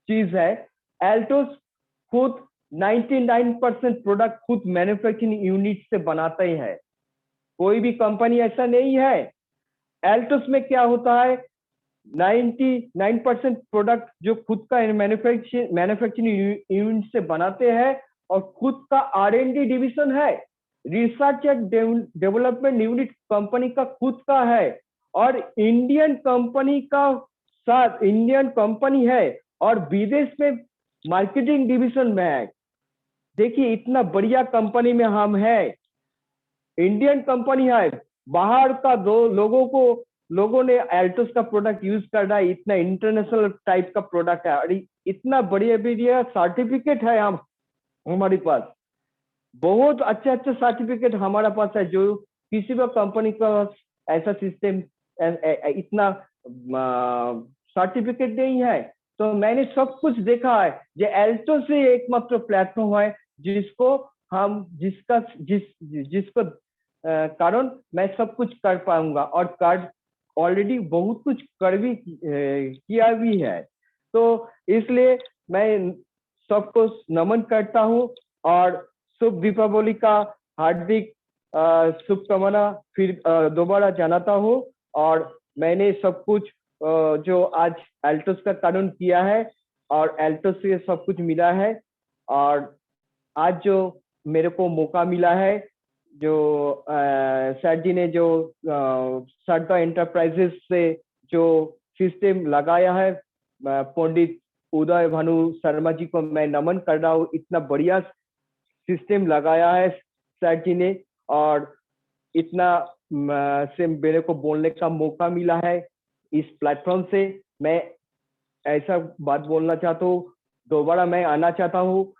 चीज है, एल्टोस खुद 99% प्रोडक्ट खुद मैन्युफैक्चरिंग यूनिट से बनाते ही है, कोई भी कंपनी ऐसा नहीं है। एल्टोस में क्या होता है, 99% प्रोडक्ट जो खुद का मैन्युफैक्चरिंग यूनिट से बनाते हैं, और खुद का R&D डिवीजन है, research and development unit company का खुद का है, और इंडियन कंपनी का साथ इंडियन कंपनी है, और विदेश में मार्केटिंग डिवीजन में है। देखिए इतना बढ़िया कंपनी में हम है, इंडियन कंपनी है, बाहर का लोगों ने एल्टोस का प्रोडक्ट यूज कर रहा है, इतना इंटरनेशनल टाइप का प्रोडक्ट है और इतना बढ़िया बढ़िया सर्टिफिकेट है हमारे पास, बहुत अच्छा अच्छा सर्टिफिकेट हमारे पास है, जो किसी भी कंपनी का ऐसा सिस्टम इतना सर्टिफिकेट नहीं है। तो मैंने सब कुछ देखा है, ये एल्टो से एकमात्र प्लेटफॉर्म है जिसको कारण मैं सब कुछ कर पाऊंगा और कर ऑलरेडी बहुत कुछ कर भी किया भी है। तो इसलिए मैं सबको नमन करता हूँ और शुभ दीपावली का हार्दिक शुभकामना फिर दोबारा जनाता हूँ। और मैंने सब कुछ जो आज एल्टोस का कारण किया है और एल्टोस से सब कुछ मिला है, और आज जो मेरे को मौका मिला है, जो सर जी ने जो सरदा एंटरप्राइजेस से जो सिस्टम लगाया है, पंडित उदय भानु शर्मा जी को मैं नमन कर रहा हूँ, इतना बढ़िया सिस्टम लगाया है सर जी ने, और इतना से मेरे को बोलने का मौका मिला है इस प्लेटफॉर्म से। मैं ऐसा बात बोलना चाहता हूँ, दोबारा मैं आना चाहता हूँ,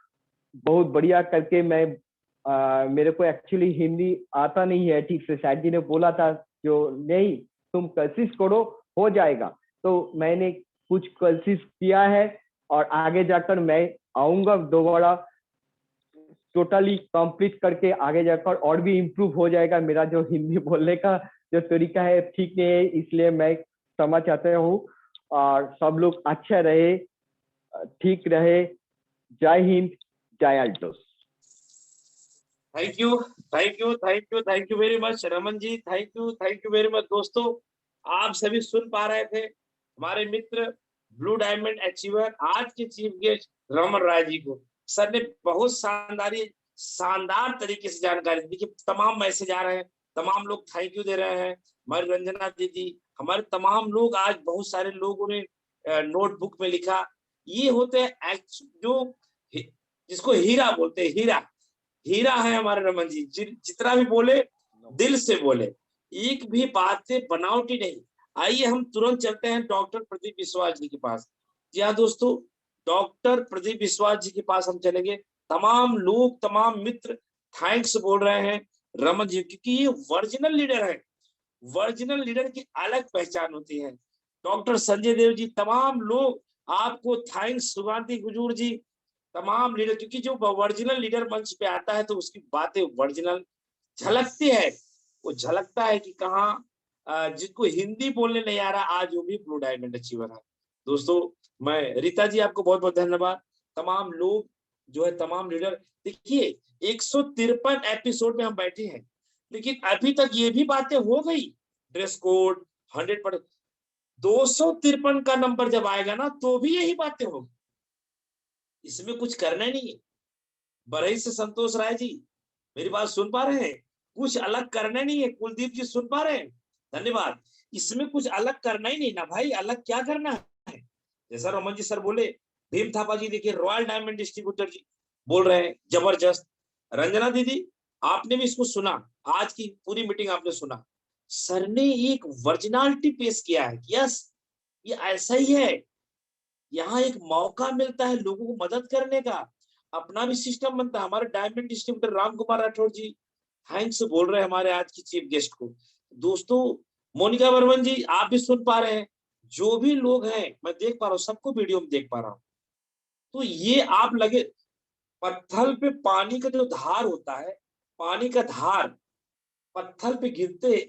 बहुत बढ़िया करके मैं मेरे को एक्चुअली हिंदी आता नहीं है ठीक से, सर जी ने बोला था जो नहीं तुम कोशिश करो हो जाएगा, तो मैंने कुछ कोशिश किया है और आगे जाकर मैं आऊंगा दोबारा टोटली कंप्लीट करके, आगे जाकर और भी इम्प्रूव हो जाएगा। मेरा जो हिंदी बोलने का जो तरीका है ठीक नहीं है, इसलिए मैं क्षमा चाहता हूँ और सब लोग अच्छा रहे, ठीक रहे। जय हिंद, जय अल्टोस। Thank you thank you thank you thank you very much Raman ji, thank you very much. दोस्तों आप सभी सुन पा रहे थे हमारे मित्र ब्लू डायमंड अचीवर आज के चीफ गेस्ट रमन राय जी को। सर ने बहुत शानदार तरीके से जानकारी दी। तमाम मैसेज आ रहे हैं, तमाम लोग थैंक यू दे रहे हैं, हमारी रंजना दीदी, हमारे तमाम लोग, आज बहुत सारे लोगों ने नोटबुक में लिखा। ये होते हैं जो जिसको हीरा बोलते हैं, हीरा है हमारे रमन जी, जितना भी बोले दिल से बोले, एक भी बातें बनावटी नहीं। आइए हम तुरंत चलते हैं डॉक्टर प्रदीप विश्वास जी के पास। जी हाँ दोस्तों, डॉक्टर प्रदीप विश्वास जी के पास हम चलेंगे। तमाम लोग, तमाम मित्र थैंक्स बोल रहे हैं रमन जी, क्योंकि ये ओरिजिनल लीडर है। ओरिजिनल लीडर की अलग पहचान होती है। डॉक्टर संजय देव जी, तमाम लोग आपको थैंक्स, सुगांती गुजूर जी, तमाम लीडर, क्योंकि जो ओरिजिनल लीडर मंच पे आता है तो उसकी बातें ओरिजिनल झलकती है। वो झलकता है कि कहाँ जिसको हिंदी बोलने नहीं आ रहा, आज वो भी ब्लू डायमंड अचीवर है। दोस्तों मैं रीता जी आपको बहुत बहुत धन्यवाद। तमाम लोग जो है, तमाम लीडर, देखिए 153 एपिसोड में हम बैठे हैं, लेकिन अभी तक ये भी बातें हो गई, ड्रेस कोड 100%। 253 का नंबर जब आएगा ना तो भी यही बातें होगी, इसमें कुछ करना नहीं है। बरही से संतोष राय जी मेरी बात सुन पा रहे हैं? कुछ अलग करना नहीं है। कुलदीप जी सुन पा रहे हैं? धन्यवाद। इसमें कुछ अलग करना ही नहीं ना भाई, अलग क्या करना है। जैसा रमन जी सर बोले, भीम थापा जी देखिए रॉयल डायमंड डिस्ट्रीब्यूटर जी बोल रहे हैं, जबरदस्त। रंजना दीदी आपने भी इसको सुना, आज की पूरी मीटिंग आपने सुना, सर ने एक वर्जिनालिटी पेश किया है। यस, ये ऐसा ही है, यहाँ एक मौका मिलता है लोगों को मदद करने का, अपना भी सिस्टम बनता है। हमारे डायमंड डिस्ट्रीब्यूटर राम कुमार राठौर जी थैंक्स बोल रहे हैं हमारे आज की चीफ गेस्ट को। दोस्तों मोनिका वर्मन जी आप भी सुन पा रहे हैं, जो भी लोग हैं मैं देख पा रहा हूँ, सबको वीडियो में देख पा रहा हूँ। तो ये आप लगे, पत्थर पे पानी का जो धार होता है, पानी का धार पत्थर पे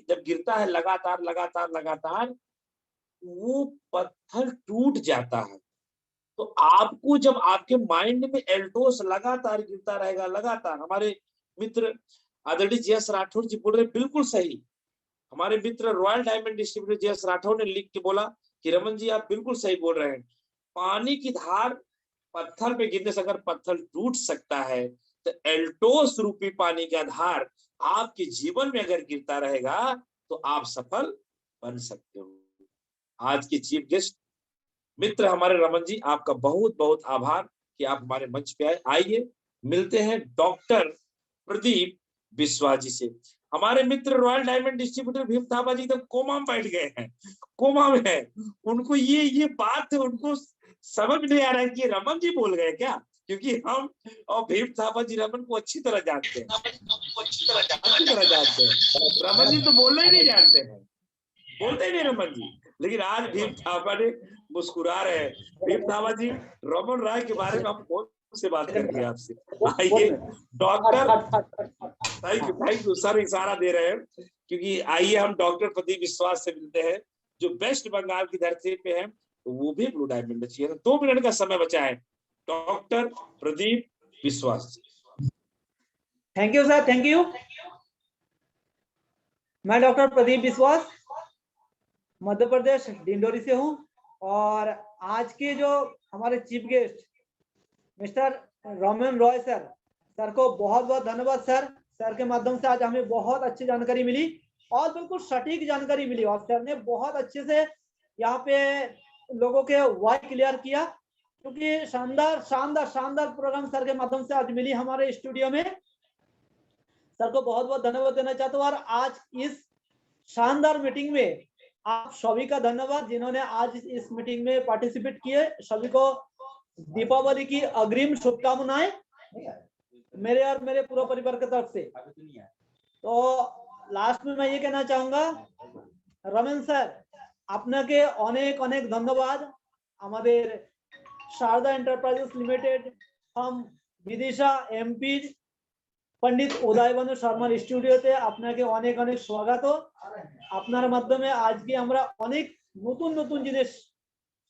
जब गिरता है लगातार लगातार लगातार, वो पत्थर टूट जाता है। तो आपको जब आपके माइंड में एल्टोस लगातार गिरता रहेगा, लगातार, हमारे मित्र आदरणीय जयस राठौर जी बोल रहे बिल्कुल सही, हमारे मित्र रॉयल डायमंड डिस्ट्रीब्यूटर जयस राठौर ने लिख के बोला कि रमन जी आप बिल्कुल सही बोल रहे हैं, पानी की धार पत्थर पे गिरने से अगर पत्थर टूट सकता है, तो एल्टोस रूपी पानी का धार आपके जीवन में अगर गिरता रहेगा तो आप सफल बन सकते हो। आज के चीफ गेस्ट मित्र हमारे रमन जी, आपका बहुत बहुत आभार कि आप हमारे मंच पे आए। आइए मिलते हैं डॉक्टर प्रदीप विश्वास जी से। हमारे मित्र royal diamond distributor Bhim Thapa ji एकदम कोमा में बैठ गए हैं, कोमा में है। उनको ये बात उनको समझ नहीं आ रहा है कि रमन जी बोल गए क्या, क्योंकि हम और भीम थापा जी रमन को अच्छी तरह जानते हैं, अच्छी तरह जानते हैं। रमन जी तो बोलना ही नहीं जानते हैं, बोलते ही नहीं रमन जी, लेकिन आज भीम थापा ने मुस्कुरा रहे हैं। भीम थापा जी, रमन राय के बारे में हम बहुत से बात करेंगे आपसे। आइए डॉक्टर, थैंक यू सर, इशारा दे रहे हैं, क्योंकि आइए हम डॉक्टर प्रदीप विश्वास से मिलते हैं जो वेस्ट बंगाल की धरती पे है, तो वो भी ब्लू डायमंड अच्छी है। 2 मिनट का समय बचा है, डॉक्टर प्रदीप विश्वास। Thank you sir, thank you. मैं डॉक्टर प्रदीप विश्वास मध्य प्रदेश डिंडोरी से हूं, और आज के जो हमारे chief guest mister Raman Roy sir को बहुत बहुत धन्यवाद सर के माध्यम से आज हमें बहुत अच्छी जानकारी मिली और बिल्कुल सटीक जानकारी मिली, और सर ने बहुत अच्छे से यहाँ पे लोगों के वाई क्लियर किया, क्योंकि शानदार प्रोग्राम सर के माध्यम से आज मिली हमारे स्टूडियो में। सर को बहुत बहुत धन्यवाद देना चाहता हूँ। और आज इस शानदार मीटिंग में आप सभी का धन्यवाद जिन्होंने आज इस मीटिंग में पार्टिसिपेट किए। सभी को दीपावली की अग्रिम शुभकामनाएं मेरे और मेरे पूरा परिवार की तरफ से। तो लास्ट में मैं ये कहना चाहूंगा, रमन सर আপনাকে অনেক অনেক ধন্যবাদ। আমাদের Sharda enterprises limited from Vidisha MP Pandit Uday Bhanu शर्मार स्टूडियोते আপনাকে অনেক অনেক স্বাগত। আপনার মাধ্যমে আজকে আমরা অনেক নতুন নতুন জিনিস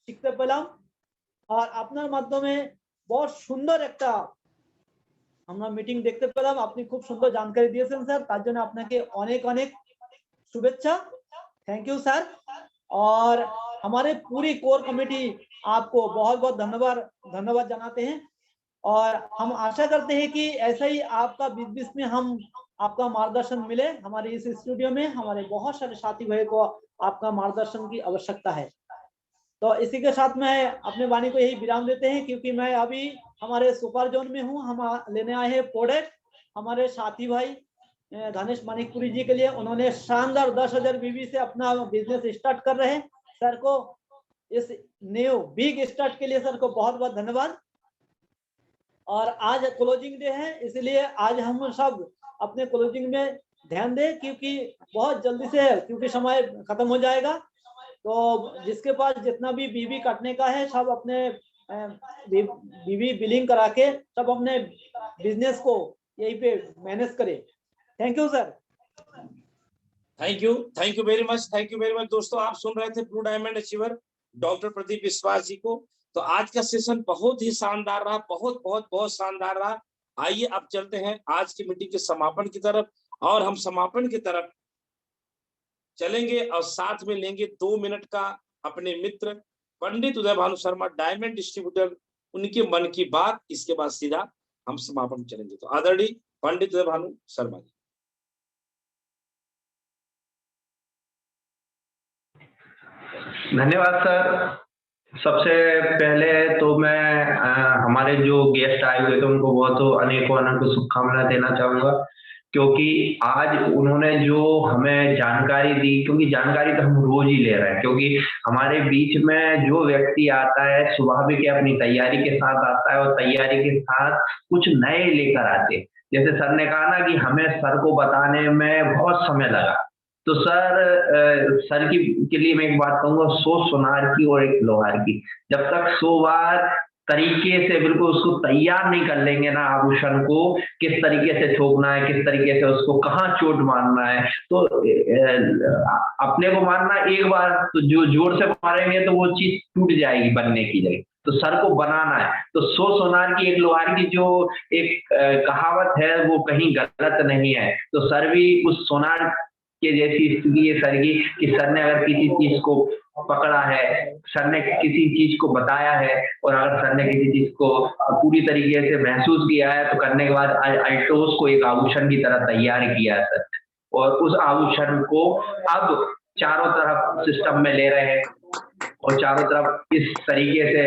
শিখতে পেলাম, আর আপনার মাধ্যমে बहुत সুন্দর একটা আমরা মিটিং দেখতে পেলাম। আপনি খুব সুন্দর জানকারি দিয়েছেন স্যার, তার জন্য আপনাকে অনেক অনেক শুভেচ্ছা। Thank you sir. और हमारे पूरी कोर कमेटी आपको बहुत बहुत धन्यवाद जनाते हैं, और हम आशा करते हैं कि ऐसा ही आपका बीच में हम आपका मार्गदर्शन मिले। हमारे इस स्टूडियो में हमारे बहुत सारे साथी भाई को आपका मार्गदर्शन की आवश्यकता है। तो इसी के साथ में अपने वाणी को यही विराम देते हैं, क्योंकि मैं अभी हमारे सुपर जोन में हूँ। हम लेने आए हैं प्रोडक्ट हमारे साथी भाई धनेश मानिकपुरी जी के लिए। उन्होंने शानदार 10,000 बीवी से अपना बिजनेस स्टार्ट कर रहे हैं। सर को इस न्यू बिग स्टार्ट के लिए सर को बहुत बहुत धन्यवाद। और आज क्लोजिंग डे है, इसलिए आज हम सब अपने क्लोजिंग में ध्यान दें, क्योंकि बहुत जल्दी से क्योंकि समय खत्म हो जाएगा। तो जिसके पास जितना भी बीवी काटने का है सब अपने बीवी बिलिंग करा के सब अपने बिजनेस को यहीं पे मैनेज करें। Thank you sir. Thank you very much दोस्तों, आप सुन रहे थे blue diamond achiever doctor Pradeep विश्वास जी को। तो आज का सेशन बहुत ही शानदार रहा, बहुत शानदार रहा। आइए अब चलते हैं आज की मीटिंग के समापन की तरफ, और हम समापन की तरफ चलेंगे और साथ में लेंगे 2 मिनट का अपने मित्र पंडित उदय भानु शर्मा डायमंड डिस्ट्रीब्यूटर, उनके मन की बात। इसके बाद सीधा हम समापन चलेंगे। तो आदरणीय पंडित उदय भानु शर्मा जी। धन्यवाद सर। सबसे पहले तो मैं हमारे जो गेस्ट आए हुए थे उनको बहुत अनेकों शुभकामनाएं देना चाहूंगा, क्योंकि आज उन्होंने जो हमें जानकारी दी, क्योंकि जानकारी तो हम रोज ही ले रहे हैं, क्योंकि हमारे बीच में जो व्यक्ति आता है स्वाभाविक है अपनी तैयारी के साथ आता है, और तैयारी के साथ कुछ नए लेकर आते। जैसे सर ने कहा ना कि हमें सर को बताने में बहुत समय लगा, तो सर के लिए मैं एक बात कहूंगा, 100 सोनार की और 1 लोहार की। जब तक 100 बार तरीके से बिल्कुल उसको तैयार नहीं कर लेंगे ना आभूषण को, किस तरीके से ठोकना है, किस तरीके से उसको कहाँ चोट मारना है, तो अपने को मारना एक बार, तो जो जोर से मारेंगे तो वो चीज टूट जाएगी बनने की जगह। तो सर को बनाना है तो 100 सोनार की 1 लोहार की जो एक कहावत है वो कहीं गलत नहीं है। तो सर भी उस सोनार के जैसी स्थिति है सर की, कि सर ने अगर किसी चीज को पकड़ा है, सर ने किसी चीज को बताया है, और अगर सर ने किसी चीज को पूरी तरीके से महसूस किया है, तो करने के बाद अल्टोस को एक आभूषण की तरह तैयार किया है सर, और उस आभूषण को अब चारों तरफ सिस्टम में ले रहे हैं, और चारों तरफ इस तरीके से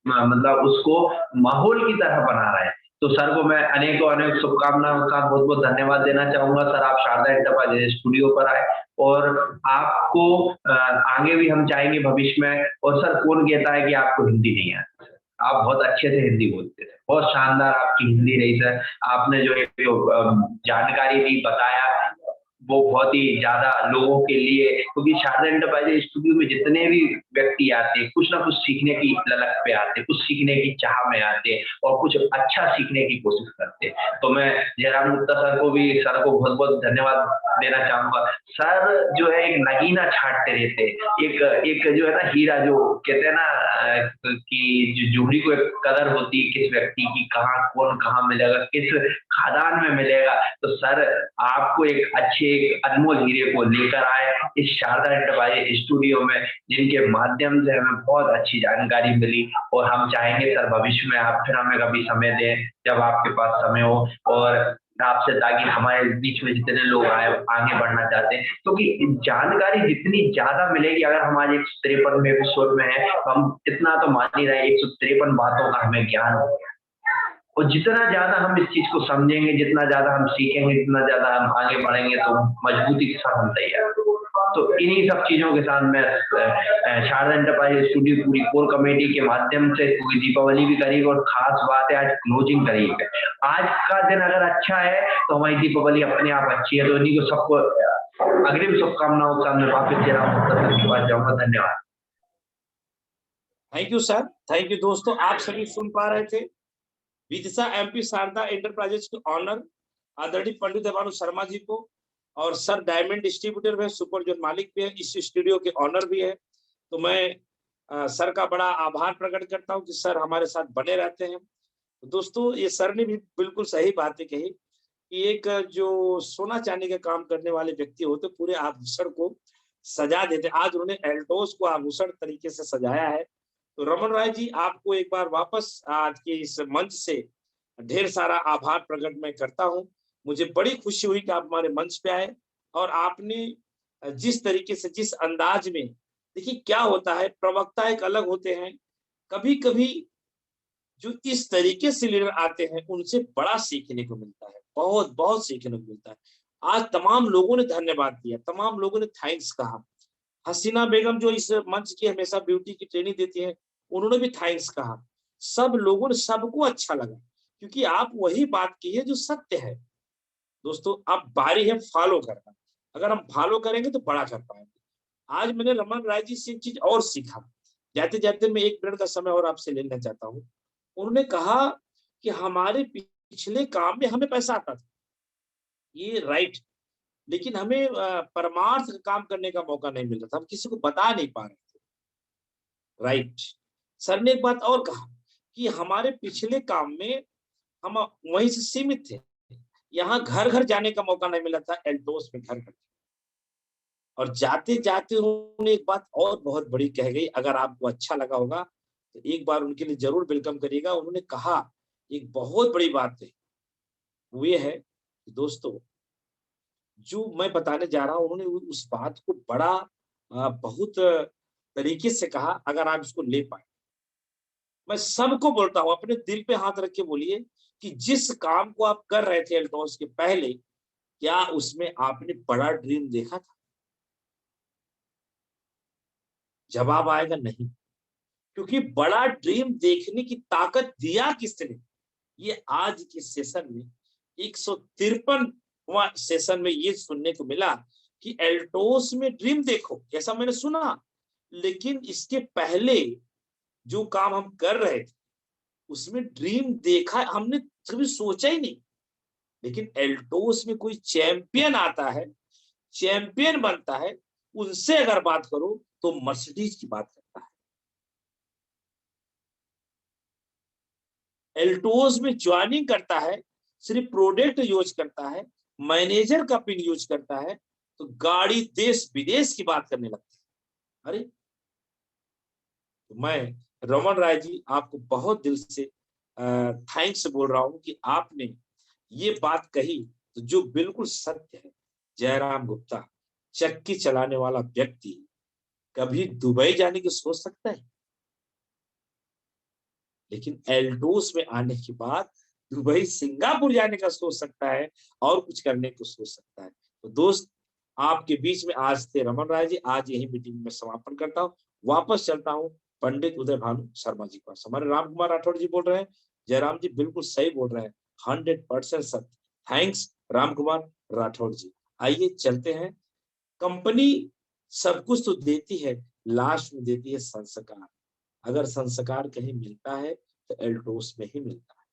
मतलब उसको माहौल की तरह बना रहे हैं तो सर को मैं अनेकों अनेक शुभकामनाओं का बहुत बहुत धन्यवाद देना चाहूंगा। सर आप शारदा एंटरप्राइजेज स्टूडियो पर आए और आपको आगे भी हम चाहेंगे भविष्य में। और सर कौन कहता है कि आपको हिंदी नहीं आती, आप बहुत अच्छे से हिंदी बोलते थे, बहुत शानदार आपकी हिंदी रही सर। आपने जो एक जानकारी दी बताया वो बहुत ही ज्यादा लोगों के लिए, क्योंकि शारदा एंटरप्राइजेज स्टूडियो में जितने भी व्यक्ति आते हैं कुछ ना कुछ सीखने की ललक पे आते, कुछ सीखने की चाह में आते और कुछ अच्छा सीखने की कोशिश करते। तो मैं जयराम गुप्ता सर को बहुत बहुत धन्यवाद देना चाहूंगा। सर जो है एक नगीना छांटते रहते, एक जो है ना हीरा, जो कहते हैं ना कि जो जोहरी को एक कदर होती है किस व्यक्ति की, कहाँ कौन कहाँ मिलेगा, किस खादान में मिलेगा। तो सर आपको एक अच्छे एक अनमोल हीरे को लेकर आए इस शारदा एंटरप्राइजेज स्टूडियो में, जिनके माध्यम से हमें बहुत अच्छी जानकारी मिली। और हम चाहेंगे सर भविष्य में आप फिर हमें कभी समय दें जब आपके पास समय हो, और आपसे, ताकि हमारे बीच में जितने लोग आगे बढ़ना चाहते हैं, क्योंकि जानकारी जितनी ज्यादा मिलेगी, अगर हम आज 153वें एपिसोड में है तो हम इतना तो मान ही रहे 153 बातों का हमें ज्ञान हो गया। और जितना ज्यादा हम इस चीज को समझेंगे, जितना ज्यादा हम सीखेंगे, जितना ज्यादा हम आगे बढ़ेंगे, तो मजबूती के साथ हम तैयार। तो इन्हीं सब चीजों के साथ मैं शारदा एंटरप्राइजेज स्टूडियो पूरी कोर कमेटी के माध्यम से पूरी दीपावली भी करीब, और खास बात है आज क्लोजिंग करीब है। आज का दिन अगर अच्छा है तो हमारी दीपावली अपने आप अच्छी है। तो इन्हीं को सबको अग्रिम शुभकामनाओं के साथ मैं वापिस जयराम गुप्ता सर के पास जाऊंगा। धन्यवाद। Thank you sir, thank you. दोस्तों आप सभी सुन पा रहे थे विदिशा एमपी शारदा एंटरप्राइजेज के ऑनर आदरणीय पंडित देवानु शर्मा जी को, और सर डायमंड डिस्ट्रीब्यूटर में सुपर जोन मालिक भी है, इस स्टूडियो के ऑनर भी है। तो मैं सर का बड़ा आभार प्रकट करता हूं कि सर हमारे साथ बने रहते हैं। तो दोस्तों ये सर ने भी बिल्कुल सही बातें कही कि एक जो सोना चांदी का काम करने वाले व्यक्ति होते पूरे आभूषण को सजा देते, आज उन्होंने एल्टोस को आभूषण तरीके से सजाया है। तो रमन राय जी आपको एक बार वापस आज के इस मंच से ढेर सारा आभार प्रकट मैं करता हूं। मुझे बड़ी खुशी हुई कि आप हमारे मंच पे आए और आपने जिस तरीके से, जिस अंदाज में, देखिए क्या होता है, प्रवक्ता एक अलग होते हैं, कभी कभी जो इस तरीके से लीडर आते हैं उनसे बड़ा सीखने को मिलता है, बहुत बहुत सीखने को मिलता है। आज तमाम लोगों ने धन्यवाद दिया, तमाम लोगों ने थैंक्स कहा। हसीना बेगम जो इस मंच की हमेशा ब्यूटी की ट्रेनिंग देती है, उन्होंने भी थैंक्स कहा। सब लोगों ने, सबको अच्छा लगा, क्योंकि आप वही बात की है जो सत्य है। दोस्तों अब बारी है फॉलो करना, अगर हम फॉलो करेंगे तो बड़ा कर पाएंगे। आज मैंने रमन राय जी से एक चीज और सीखा, जाते जाते मैं 1 मिनट का समय और आपसे लेना चाहता हूँ। उन्होंने कहा कि हमारे पिछले काम में हमें पैसा आता था, ये राइट, लेकिन हमें परमार्थ का काम करने का मौका नहीं मिल रहा था, हम किसी को बता नहीं पा रहे थे, राइट। सर ने एक बात और कहा कि हमारे पिछले काम में हम वहीं से सीमित थे, यहाँ घर घर जाने का मौका नहीं मिला था, एल्टोस में घर घर। और जाते जाते उन्होंने एक बात और बहुत बड़ी कह गई, अगर आपको अच्छा लगा होगा तो एक बार उनके लिए जरूर वेलकम करिएगा। उन्होंने कहा एक बहुत बड़ी बात है, वो ये है कि दोस्तों जो मैं बताने जा रहा हूं, उन्होंने उस बात को बड़ा बहुत तरीके से कहा, अगर आप इसको ले पाए। मैं सबको बोलता हूं, अपने दिल पे हाथ रख के बोलिए कि जिस काम को आप कर रहे थे एल्टोस के पहले, क्या उसमें आपने बड़ा ड्रीम देखा था? जवाब आएगा नहीं, क्योंकि बड़ा ड्रीम देखने की ताकत दिया किसने? ये आज के सेशन में 153वां सेशन में ये सुनने को मिला कि एल्टोस में ड्रीम देखो, ऐसा मैंने सुना। लेकिन इसके पहले जो काम हम कर रहे थे उसमें ड्रीम देखा हमने, कभी सोचा ही नहीं। लेकिन एल्टोस में कोई चैंपियन आता है, चैंपियन बनता है, उनसे अगर बात करो तो मर्सिडीज की बात करता है। एल्टोस में ज्वाइनिंग करता है, सिर्फ प्रोडक्ट यूज करता है, मैनेजर का पिन यूज करता है, तो गाड़ी देश विदेश की बात करने लगती है। अरे तो मैं रमन राय जी आपको बहुत दिल से थैंक्स बोल रहा हूं कि आपने ये बात कही, तो जो बिल्कुल सत्य है। जयराम गुप्ता चक्की चलाने वाला व्यक्ति कभी दुबई जाने की सोच सकता है, लेकिन एल्टोस में आने के बाद दुबई सिंगापुर जाने का सोच सकता है और कुछ करने को सोच सकता है। तो दोस्त, आपके बीच में आज थे रमन राय जी। आज यही मीटिंग में समापन करता हूँ, वापस चलता हूँ पंडित उदय भानु शर्मा जी के पास। हमारे राम कुमार राठौड़ जी बोल रहे हैं, जयराम जी बिल्कुल सही बोल रहे हैं, 100% सत्य। थैंक्स राम कुमार राठौड़ जी। आइए चलते हैं। कंपनी सब कुछ तो देती है, लास्ट में देती है संस्कार। अगर संस्कार कहीं मिलता है तो एल्टोस में ही मिलता है।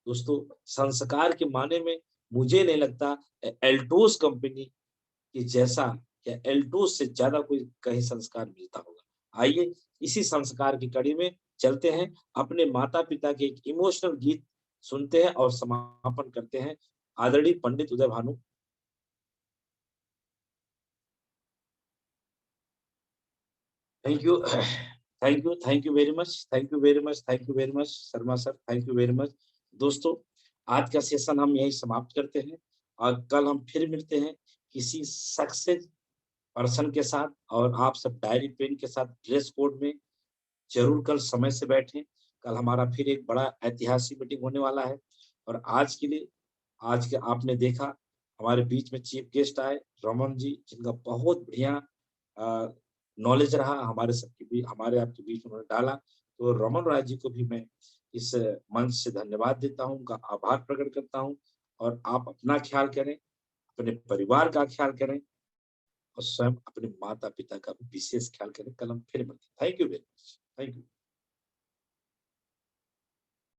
दोस्तों, संस्कार के माने में मुझे नहीं लगता एल्टोस कंपनी के जैसा या एल्टोस से ज्यादा कोई कहीं संस्कार मिलता होगा। आइए इसी संस्कार की कड़ी में चलते हैं, अपने माता पिता के एक इमोशनल गीत सुनते हैं और समापन करते हैं। आदरणीय Pandit Uday Bhanu. Thank you, thank you very much, thank you very much, thank you very much Sharma sir, thank you very much. दोस्तों, आज का सेशन हम यही समाप्त करते हैं और कल हम फिर मिलते हैं किसी सक्सेस पर्सन के साथ। और आप सब डायरी पेन के साथ ड्रेस कोड में जरूर कल समय से बैठें। कल हमारा फिर एक बड़ा ऐतिहासिक मीटिंग होने वाला है। और आज के लिए, आज के आपने देखा हमारे बीच में चीफ गेस्ट आए रमन जी, जिनका बहुत बढ़िया नॉलेज रहा हमारे सबके बीच, हमारे आपके बीच उन्होंने डाला। तो रमन राय जी को भी मैं इस मंच से धन्यवाद देता हूँ, उनका आभार प्रकट करता हूँ। और आप अपना ख्याल करें, अपने परिवार का ख्याल करें और स्वयं अपने माता पिता का भी विशेष ख्याल करें। कल हम फिर मिलते हैं। Thank you very much, thank you.